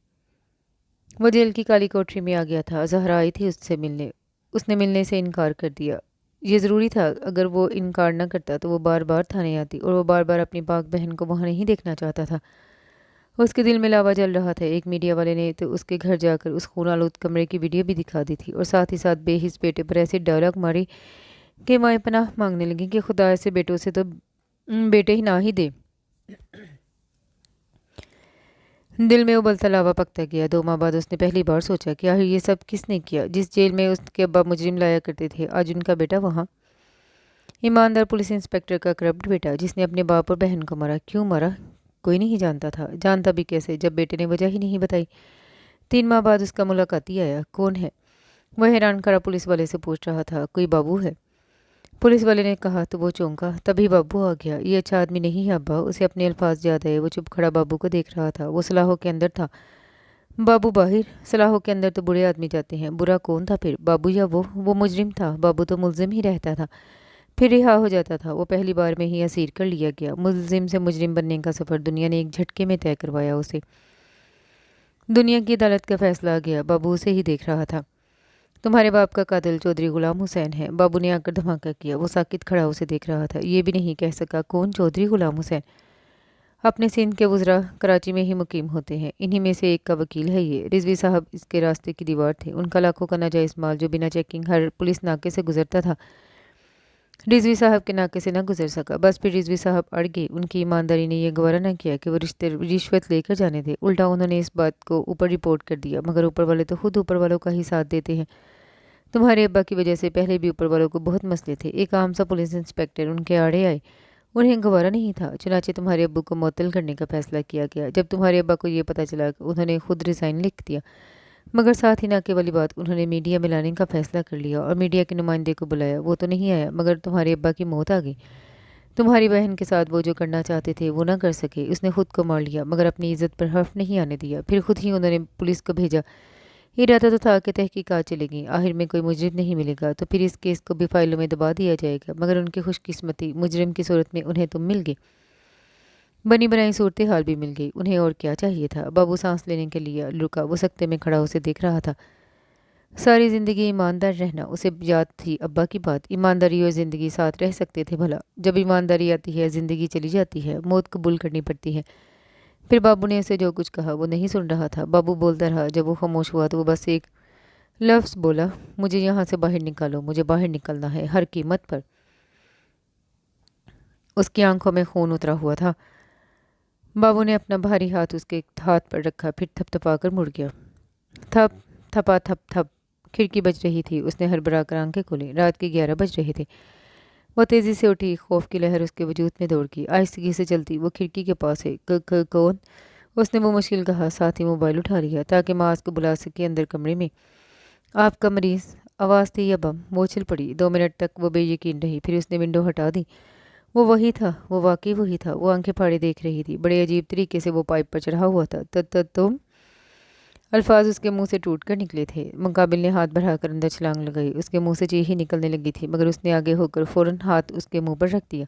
वो जेल की काली कोठरी में आ गया था। जहरा आई थी उससे मिलने, उसने मिलने से इनकार कर दिया। ये ज़रूरी था, अगर वो इनकार न करता तो वो बार बार थाने आती, और वो बार बार अपनी पाक बहन को वहाँ नहीं देखना चाहता था। उसके दिल में लावा जल रहा था। एक मीडिया वाले ने तो उसके घर जाकर उस खून आलूद कमरे की वीडियो भी दिखा दी थी, और साथ ही साथ बेहिस बेटे पर ऐसे डायलॉग मारी कि माएँ पनाह मांगने लगी कि खुदा ऐसे बेटों से तो बेटे ही ना ही दे। दिल में उबलता लावा पकता गया। 2 माह बाद उसने पहली बार सोचा कि आखिर ये सब किसने किया। जिस जेल में उसके अब्बा मुजरिम लाया करते थे, आज उनका बेटा वहाँ। ईमानदार पुलिस इंस्पेक्टर का करप्ट बेटा, जिसने अपने बाप और बहन को मारा। क्यों मारा कोई नहीं जानता था। जानता भी कैसे, जब बेटे ने वजह ही नहीं बताई। 3 माह बाद उसका मुलाकाती आया। कौन है? वह हैरान खड़ा पुलिस वाले से पूछ रहा था। कोई बाबू है? पुलिस वाले ने कहा तो वो चौंका। तभी बाबू आ गया। ये अच्छा आदमी नहीं है अब्बा, उसे अपने अल्फाज याद आए। वो चुप खड़ा बाबू को देख रहा था। वो सलाहों के अंदर था, बाबू बाहिर। सलाहों के अंदर तो बुरे आदमी जाते हैं। बुरा कौन था फिर, बाबू या वो मुजरिम था? बाबू तो मुलजिम ही रहता था, फिर रिहा हो जाता था। वो पहली बार में ही असीर कर लिया गया। मुलजिम से मुजरिम बनने का सफ़र दुनिया ने एक झटके में तय करवाया उसे। दुनिया की अदालत का फैसला आ गया। बाबू उसे ही देख रहा था। तुम्हारे बाप का कातिल चौधरी गुलाम हुसैन है। बाबू ने आकर धमाका किया। वो साकित खड़ा उसे देख रहा था। ये भी नहीं कह सका कौन चौधरी गुलाम हुसैन। अपने सिंध के वज़रा कराची में ही मुकीम होते हैं। इन्हीं में से एक का वकील है ये। रिजवी साहब इसके रास्ते की दीवार थे। उनका लाखों का नाजायज़ माल जो बिना चेकिंग हर पुलिस नाके से गुजरता था, रिजवी साहब के नाके से न गुजर सका। बस फिर रिजवी साहब अड़ गए। उनकी ईमानदारी ने यह गवारा न किया कि वो रिश्वत लेकर जाने दे। उल्टा उन्होंने इस बात को ऊपर रिपोर्ट कर दिया। मगर ऊपर वाले तो खुद ऊपर वालों का ही साथ देते हैं। तुम्हारे अब्बा की वजह से पहले भी ऊपर वालों को बहुत मसले थे। एक आम सा पुलिस इंस्पेक्टर उनके आड़े आए, उन्हें गवारा नहीं था। चुनाचे तुम्हारे अब्बू को मुअत्तल करने का फैसला किया गया। जब तुम्हारे अब्बा को ये पता चला, उन्होंने खुद रिज़ाइन लिख दिया। मगर साथ ही नाके वाली बात, उन्होंने मीडिया में लाने का फैसला कर लिया और मीडिया के नुमाइंदे को बुलाया। वो तो नहीं आया, मगर तुम्हारे अब्बा की मौत आ गई। तुम्हारी बहन के साथ वो जो करना चाहते थे वो ना कर सके। उसने खुद को मार लिया, मगर अपनी इज्जत पर हर्फ नहीं आने दिया। फिर खुद ही उन्होंने पुलिस को भेजा। इरादा तो था कि तहकीकात चलेगी, आखिर में कोई मुजरिम नहीं मिलेगा तो फिर इस केस को भी फाइलों में दबा दिया जाएगा। मगर उनकी खुशकिस्मती, मुजरिम की सूरत में उन्हें तुम मिल गए। बनी बनाई सूरत हाल भी मिल गई। उन्हें और क्या चाहिए था। बाबू सांस लेने के लिए रुका। वो सकते में खड़ा उसे देख रहा था। सारी ज़िंदगी ईमानदार रहना, उसे याद थी अब्बा की बात। ईमानदारी और ज़िंदगी साथ रह सकते थे भला। जब ईमानदारी आती है, ज़िंदगी चली जाती है, मौत कबूल करनी पड़ती है। फिर बाबू ने उसे जो कुछ कहा वो नहीं सुन रहा था। बाबू बोलता रहा। जब वो खामोश हुआ तो वो बस एक लफ्ज़ बोला, मुझे यहाँ से बाहर निकालो, मुझे बाहर निकलना है हर कीमत पर। उसकी आंखों में खून उतरा हुआ था। बाबू ने अपना भारी हाथ उसके हाथ पर रखा, फिर थपथपा कर मुड़ गया। थप थपा थप थप। खिड़की बज रही थी। उसने हड़बड़ा कर आंखें खोली। रात के 11 बज रहे थे। वो तेज़ी से उठी। खौफ की लहर उसके वजूद में दौड़ गई। आहिस्तगी से चलती वो खिड़की के पास है। कौन? उसने वो मुश्किल कहा, साथ ही मोबाइल उठा लिया ताकि माँ को बुला सके अंदर कमरे में। आपका मरीज़। आवाज़ थी या बम। वो उछल पड़ी। 2 मिनट तक वो बेयकीन रही, फिर उसने विंडो हटा दी। वो वही था, वो वाकई वही था। वो आंखें फाड़े देख रही थी। बड़े अजीब तरीके से वो पाइप पर चढ़ा हुआ था। तुम। अल्फाज उसके मुंह से टूट कर निकले थे। मुकाबिल ने हाथ बढ़ाकर अंदर छलांग लगाई। उसके मुंह से चीख ही निकलने लगी थी, मगर उसने आगे होकर फ़ौरन हाथ उसके मुंह पर रख दिया।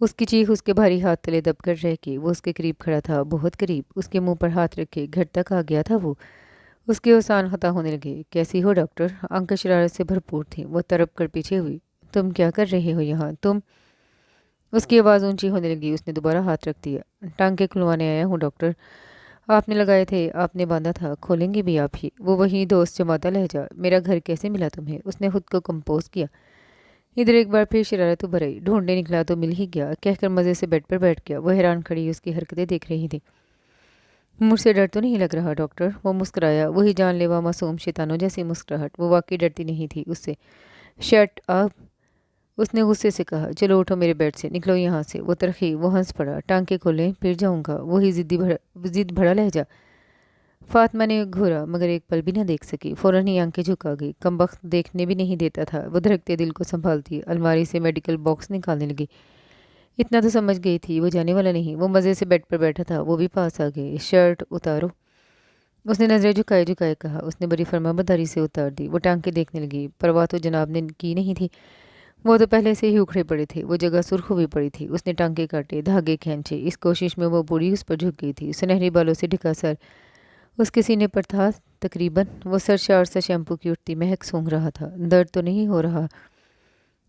उसकी चीख उसके भारी हाथ तले दबकर रह गई। वो उसके करीब खड़ा था, बहुत करीब। उसके मुंह पर हाथ रखे घर तक आ गया था वो। उसके ओसान खता होने लगे। कैसी हो डॉक्टर? आंखें शरारत से भरपूर थीं। वो तड़प कर पीछे हुई। तुम क्या कर रहे हो यहाँ? तुम। उसकी आवाज़ ऊंची होने लगी। उसने दोबारा हाथ रख दिया। टांके खुलवाने आया हूँ डॉक्टर। آپ نے لگائے تھے، آپ نے باندھا تھا، کھولیں گے بھی آپ ہی۔ وہ وہی دوست جماتا لہجہ، میرا گھر کیسے ملا تمہیں؟ اس نے خود کو کمپوز کیا۔ ادھر ایک بار پھر شرارت ابھر آئی، ڈھونڈنے نکلا تو مل ہی گیا، کہہ کر مزے سے بیڈ پر بیٹھ گیا۔ وہ حیران کھڑی اس کی حرکتیں دیکھ رہی تھی۔ مجھ سے ڈر تو نہیں لگ رہا ڈاکٹر؟ وہ مسکرایا، وہی جان لیوا معصوم شیطانوں جیسی مسکراہٹ۔ وہ واقعی ڈرتی نہیں تھی اس سے۔ شٹ اپ، اس نے غصے سے کہا، چلو اٹھو میرے بیڈ سے، نکلو یہاں سے۔ وہ ترخی، وہ ہنس پڑا، ٹانکے کھولیں پھر جاؤں گا۔ وہی ضد بھرا لہجہ۔ فاطمہ نے گھورا مگر ایک پل بھی نہ دیکھ سکی، فوراً ہی آنکھیں جھکا گئی۔ کمبخت دیکھنے بھی نہیں دیتا تھا۔ وہ دھڑکتے دل کو سنبھالتی الماری سے میڈیکل باکس نکالنے لگی۔ اتنا تو سمجھ گئی تھی وہ جانے والا نہیں۔ وہ مزے سے بیڈ پر بیٹھا تھا، وہ بھی پاس آ گئے۔ شرٹ اتارو، اس نے نظریں جھکائے جھکائے کہا۔ اس نے بڑی فرمانبرداری سے اتار دی۔ وہ ٹانکے دیکھنے لگی۔ پرواہ تو جناب نے کی نہیں تھی، وہ تو پہلے سے ہی اکھڑے پڑے تھے۔ وہ جگہ سرخ ہوئی پڑی تھی۔ اس نے ٹانکے کاٹے، دھاگے کھینچے، اس کوشش میں وہ بوڑھی اس پر جھک گئی تھی۔ سنہری بالوں سے ڈھکا سر اس کے سینے پر تھا تقریباً۔ وہ سرشار سا شیمپو کی اٹھتی مہک سونگھ رہا تھا۔ درد تو نہیں ہو رہا؟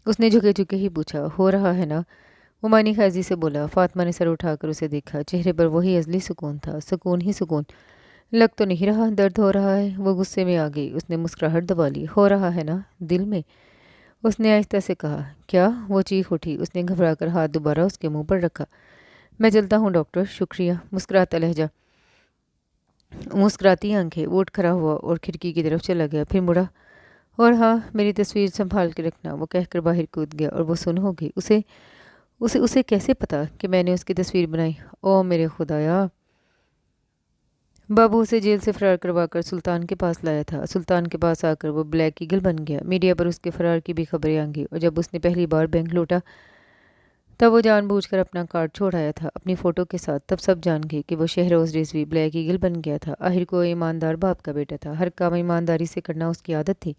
اس نے جھکے جھکے ہی پوچھا۔ ہو رہا ہے نا؟ وہ معنی خیزی سے بولا۔ فاطمہ نے سر اٹھا کر اسے دیکھا، چہرے پر وہی ازلی سکون تھا۔ سکون ہی سکون، لگ تو نہیں رہا درد ہو رہا ہے؟ وہ غصے میں آ گئی۔ اس نے مسکراہٹ دبا لی۔ ہو رہا ہے نا دل میں؟ اس نے آہستہ سے کہا۔ کیا؟ وہ چیخ اٹھی۔ اس نے گھبرا کر ہاتھ دوبارہ اس کے منہ پر رکھا۔ میں چلتا ہوں ڈاکٹر، شکریہ۔ مسکراتا لہجہ، مسکراتی آنکھیں۔ وہ اٹھ کھڑا ہوا اور کھڑکی کی طرف چلا گیا، پھر مڑا۔ اور ہاں، میری تصویر سنبھال کے رکھنا۔ وہ کہہ کر باہر کود گیا اور وہ سن ہو گئی۔ اسے کیسے پتا کہ میں نے اس کی تصویر بنائی؟ او میرے خدایا! بابو اسے جیل سے فرار کروا کر سلطان کے پاس لایا تھا۔ سلطان کے پاس آ کر وہ بلیک ایگل بن گیا۔ میڈیا پر اس کے فرار کی بھی خبریں آ گئی، اور جب اس نے پہلی بار بینک لوٹا تب وہ جان بوجھ کر اپنا کارڈ چھوڑ آیا تھا اپنی فوٹو کے ساتھ۔ تب سب جان گئے کہ وہ شہروز رضوی بلیک ایگل بن گیا تھا۔ آخر کو ایماندار باپ کا بیٹا تھا، ہر کام ایمانداری سے کرنا اس کی عادت تھی۔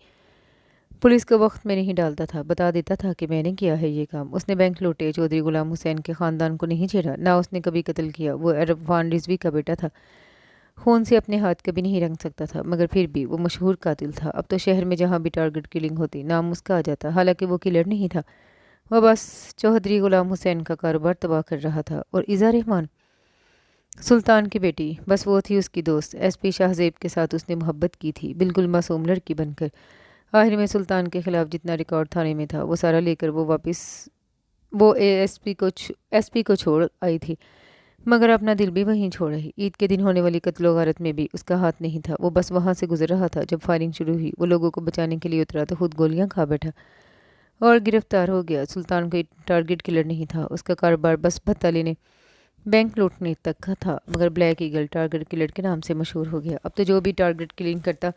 پولیس کو وقت میں نہیں ڈالتا تھا، بتا دیتا تھا کہ میں نے کیا ہے یہ کام۔ اس نے بینک لوٹے، چودھری غلام حسین کے خاندان کو نہیں چھیڑا، نہ اس نے کبھی قتل کیا۔ وہ عرفان رضوی کا بیٹا تھا، خون سے اپنے ہاتھ کبھی نہیں رنگ سکتا تھا، مگر پھر بھی وہ مشہور قاتل تھا۔ اب تو شہر میں جہاں بھی ٹارگٹ کلنگ ہوتی نام اس کا آ جاتا، حالانکہ وہ کلر نہیں تھا، وہ بس چودھری غلام حسین کا کاروبار تباہ کر رہا تھا۔ اور ایزا رحمان، سلطان کی بیٹی، بس وہ تھی اس کی دوست۔ ایس پی شاہ زیب کے ساتھ اس نے محبت کی تھی، بالکل معصوم لڑکی بن کر۔ آخر میں سلطان کے خلاف جتنا ریکارڈ تھانے میں تھا وہ سارا لے کر وہ ایس پی کو چھوڑ آئی تھی، مگر اپنا دل بھی وہیں چھوڑ رہی۔ عید کے دن ہونے والی قتل و غارت میں بھی اس کا ہاتھ نہیں تھا۔ وہ بس وہاں سے گزر رہا تھا، جب فائرنگ شروع ہوئی۔ وہ لوگوں کو بچانے کے لیے اترا تو خود گولیاں کھا بیٹھا اور گرفتار ہو گیا۔ سلطان کوئی ٹارگٹ کلر نہیں تھا، اس کا کاروبار بس بھتہ لینے، بینک لوٹنے تک کا تھا، مگر بلیک ایگل ٹارگٹ کلر کے نام سے مشہور ہو گیا۔ اب تو جو بھی ٹارگٹ کلنگ کرتا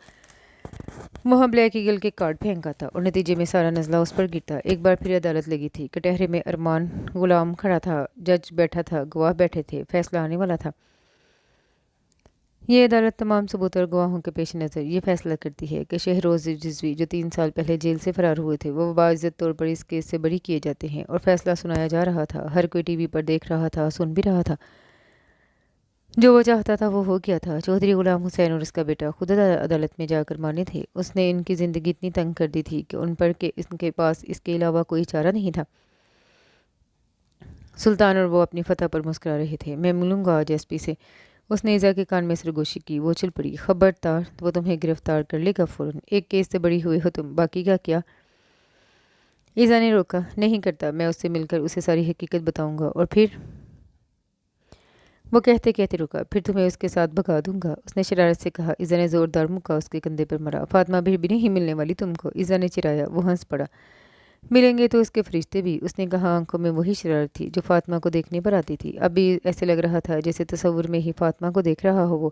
وہاں بلیک ایگل کے کارڈ پھینکا تھا، اور نتیجے میں سارا نزلہ اس پر گرتا۔ ایک بار پھر عدالت لگی تھی۔ کٹہرے میں ارمان غلام کھڑا تھا، جج بیٹھا تھا، گواہ بیٹھے تھے، فیصلہ آنے والا تھا۔ یہ عدالت تمام ثبوت اور گواہوں کے پیش نظر یہ فیصلہ کرتی ہے کہ شہروز رضوی جو 3 سال پہلے جیل سے فرار ہوئے تھے، وہ باعزت طور پر اس کیس سے بری کیے جاتے ہیں۔ اور فیصلہ سنایا جا رہا تھا، ہر کوئی ٹی وی پر دیکھ رہا تھا، سن بھی رہا تھا۔ جو وہ چاہتا تھا وہ ہو گیا تھا۔ چودھری غلام حسین اور اس کا بیٹا خود عدالت میں جا کر مانے تھے۔ اس نے ان کی زندگی اتنی تنگ کر دی تھی کہ ان پر کہ ان کے پاس اس کے علاوہ کوئی چارہ نہیں تھا۔ سلطان اور وہ اپنی فتح پر مسکرا رہے تھے۔ میں ملوں گا آج ایس پی سے، اس نے ایزا کے کان میں سرگوشی کی۔ وہ چل پڑی۔ خبردار، وہ تمہیں گرفتار کر لے گا فوراً۔ ایک کیس سے بڑی ہوئے ہو تم، باقی کا کیا؟ ایزا نے روکا۔ نہیں کرتا، میں اس سے مل کر اسے ساری حقیقت بتاؤں گا، اور پھر وہ کہتے کہتے رکا۔ پھر تمہیں اس کے ساتھ بھگا دوں گا، اس نے شرارت سے کہا۔ ایزا نے زوردار مکہ اس کے کندھے پر مارا۔ فاطمہ بھی نہیں ملنے والی تم کو، ایزا نے چرایا۔ وہ ہنس پڑا۔ ملیں گے تو اس کے فرشتے بھی، اس نے کہا۔ آنکھوں میں وہی شرارت تھی جو فاطمہ کو دیکھنے پر آتی تھی۔ اب بھی ایسے لگ رہا تھا جیسے تصور میں ہی فاطمہ کو دیکھ رہا ہو وہ۔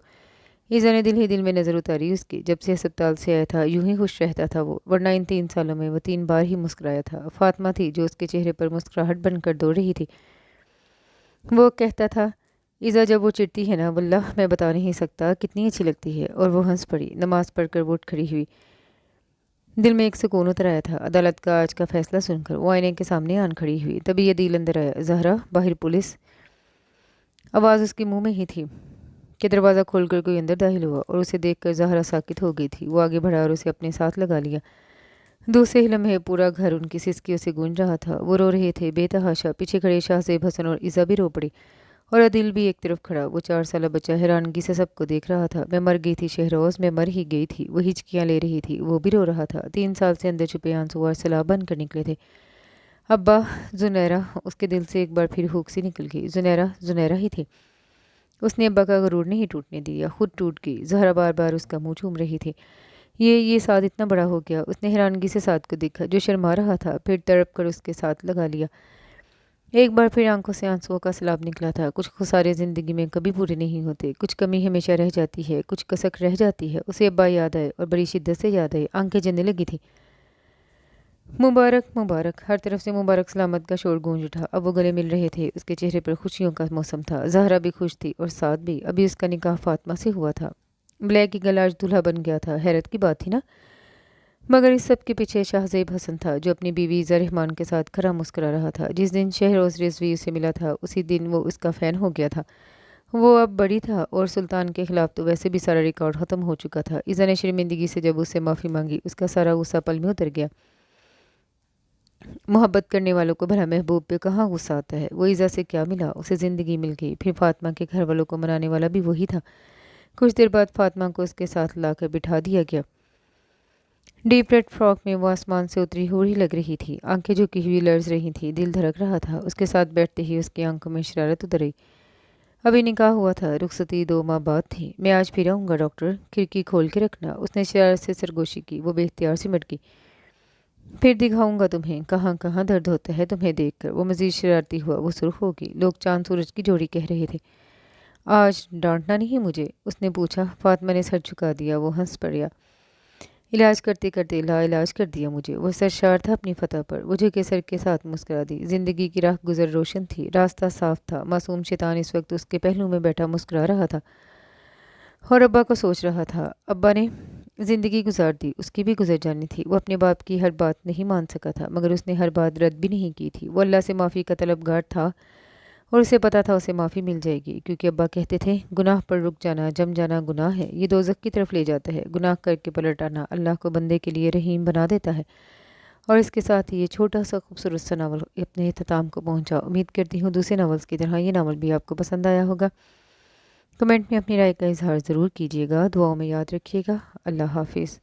ایزا نے دل ہی دل میں نظر اتاری اس کی۔ جب سے ہسپتال سے آیا تھا یوں ہی خوش رہتا تھا وہ، ورنہ ان 3 سالوں میں وہ 3 بار ہی مسکرایا تھا۔ فاطمہ تھی جو اس کے چہرے پر مسکراہٹ بن کر دوڑ رہی تھی۔ وہ کہتا تھا، ایزا جب وہ چڑھتی ہے نا، واللہ میں بتا نہیں سکتا کتنی اچھی لگتی ہے۔ اور وہ ہنس پڑی۔ نماز پڑھ کر وہ اٹھ کھڑی ہوئی۔ دل میں ایک سکون اتر آیا تھا۔ عدالت کا آج کا فیصلہ سن کر وہ آئینے کے سامنے آن کھڑی ہوئی۔ تبھی یہ دل اندر آیا، زہرا باہر پولیس۔ آواز اس کے منہ میں ہی تھی کہ دروازہ کھول کر کوئی اندر داخل ہوا، اور اسے دیکھ کر زہرا ساکت ہو گئی تھی۔ وہ آگے بڑھا اور اسے اپنے ساتھ لگا لیا۔ دوسرے ہی لمحے پورا گھر ان کی سسکیوں سے گونج رہا تھا۔ وہ رو رہے تھے بے تحاشا۔ پیچھے کھڑے شاہ زیب حسن اور ایزا بھی رو پڑے، اور عدل بھی ایک طرف کھڑا۔ وہ 4 سالہ بچہ حیرانگی سے سب کو دیکھ رہا تھا۔ میں مر گئی تھی شہروز، میں مر ہی گئی تھی۔ وہ ہچکیاں لے رہی تھی، وہ بھی رو رہا تھا۔ 3 سال سے اندر چھپے آنسو اور سیلاب بن کر نکلے تھے۔ ابا زنیرہ، اس کے دل سے ایک بار پھر ہوک سی نکل گئی۔ زنیرہ زنیرہ ہی تھی۔ اس نے ابا کا غرور نہیں ٹوٹنے دیا، خود ٹوٹ گئی۔ زہرا بار بار اس کا منہ چوم رہی تھی۔ یہ سعد اتنا بڑا ہو گیا۔ اس نے حیرانگی سے سعد کو دیکھا جو شرما رہا تھا، پھر تڑپ کر اس کے ساتھ لگا لیا۔ ایک بار پھر آنکھوں سے آنسوؤں کا سیلاب نکلا تھا۔ کچھ خسارے زندگی میں کبھی پورے نہیں ہوتے، کچھ کمی ہمیشہ رہ جاتی ہے، کچھ کسک رہ جاتی ہے۔ اسے ابا یاد آئے اور بڑی شدت سے یاد آئے، آنکھیں جلنے لگی تھی۔ مبارک مبارک، ہر طرف سے مبارک سلامت کا شور گونج اٹھا۔ اب وہ گلے مل رہے تھے، اس کے چہرے پر خوشیوں کا موسم تھا۔ زہرا بھی خوش تھی اور سعد بھی۔ ابھی اس کا نکاح فاطمہ سے ہوا تھا۔ بلیک کی گل آج دولہا بن گیا تھا، حیرت کی بات تھی نا؟ مگر اس سب کے پیچھے شاہ زیب حسن تھا جو اپنی بیوی عزا رحمان کے ساتھ کھرا مسکرا رہا تھا۔ جس دن شہروز رضوی اسے ملا تھا اسی دن وہ اس کا فین ہو گیا تھا۔ وہ اب بڑی تھا اور سلطان کے خلاف تو ویسے بھی سارا ریکارڈ ختم ہو چکا تھا۔ عزا نے شرمندگی سے جب اس سے معافی مانگی، اس کا سارا غصہ پل میں اتر گیا۔ محبت کرنے والوں کو بھلا محبوب پہ کہاں غصہ آتا ہے؟ وہ عزا سے کیا ملا، اسے زندگی مل گئی۔ پھر فاطمہ کے گھر والوں کو منانے والا بھی وہی تھا۔ کچھ دیر بعد فاطمہ کو اس کے ساتھ لا کر بٹھا دیا گیا۔ ڈیپ ریڈ فراک میں وہ آسمان سے اتری ہوئی لگ رہی تھی، آنکھیں جھکی ہوئی لرز رہی تھیں، دل دھڑک رہا تھا۔ اس کے ساتھ بیٹھتے ہی اس کی آنکھوں میں شرارت اتر آئی۔ ابھی نکاح ہوا تھا، رخصتی 2 ماہ بعد تھی۔ میں آج پھر آؤں گا ڈاکٹر، کھڑکی کھول کے رکھنا۔ اس نے شرارت سے سرگوشی کی۔ وہ بے اختیار سمٹ گئی۔ پھر دکھاؤں گا تمہیں کہاں کہاں درد ہوتا ہے تمہیں دیکھ کر۔ وہ مزید شرارتی ہوا، وہ سرخ ہو گئی۔ لوگ چاند سورج کی جوڑی کہہ رہے تھے۔ آج ڈانٹنا نہیں مجھے؟ اس نے پوچھا۔ فاطمہ نے سر جھکا دیا۔ وہ ہنس پڑیا۔ علاج کرتے کرتے لا علاج کر دیا مجھے۔ وہ سرشار تھا اپنی فتح پر۔ وہ جھکے سر کے ساتھ مسکرا دی۔ زندگی کی راہ گزر روشن تھی، راستہ صاف تھا۔ معصوم شیطان اس وقت اس کے پہلو میں بیٹھا مسکرا رہا تھا اور ابا کو سوچ رہا تھا۔ ابا نے زندگی گزار دی، اس کی بھی گزر جانی تھی۔ وہ اپنے باپ کی ہر بات نہیں مان سکا تھا، مگر اس نے ہر بات رد بھی نہیں کی تھی۔ وہ اللہ سے معافی کا طلبگار تھا اور اسے پتا تھا اسے معافی مل جائے گی، کیونکہ ابا کہتے تھے گناہ پر رک جانا، جم جانا گناہ ہے، یہ دوزخ کی طرف لے جاتا ہے۔ گناہ کر کے پلٹ آنا اللہ کو بندے کے لیے رحیم بنا دیتا ہے۔ اور اس کے ساتھ ہی یہ چھوٹا سا خوبصورت سا ناول اپنے اختتام کو پہنچا۔ امید کرتی ہوں دوسرے ناولز کی طرح یہ ناول بھی آپ کو پسند آیا ہوگا۔ کمنٹ میں اپنی رائے کا اظہار ضرور کیجیے گا، دعاؤں میں یاد رکھیے گا۔ اللہ حافظ۔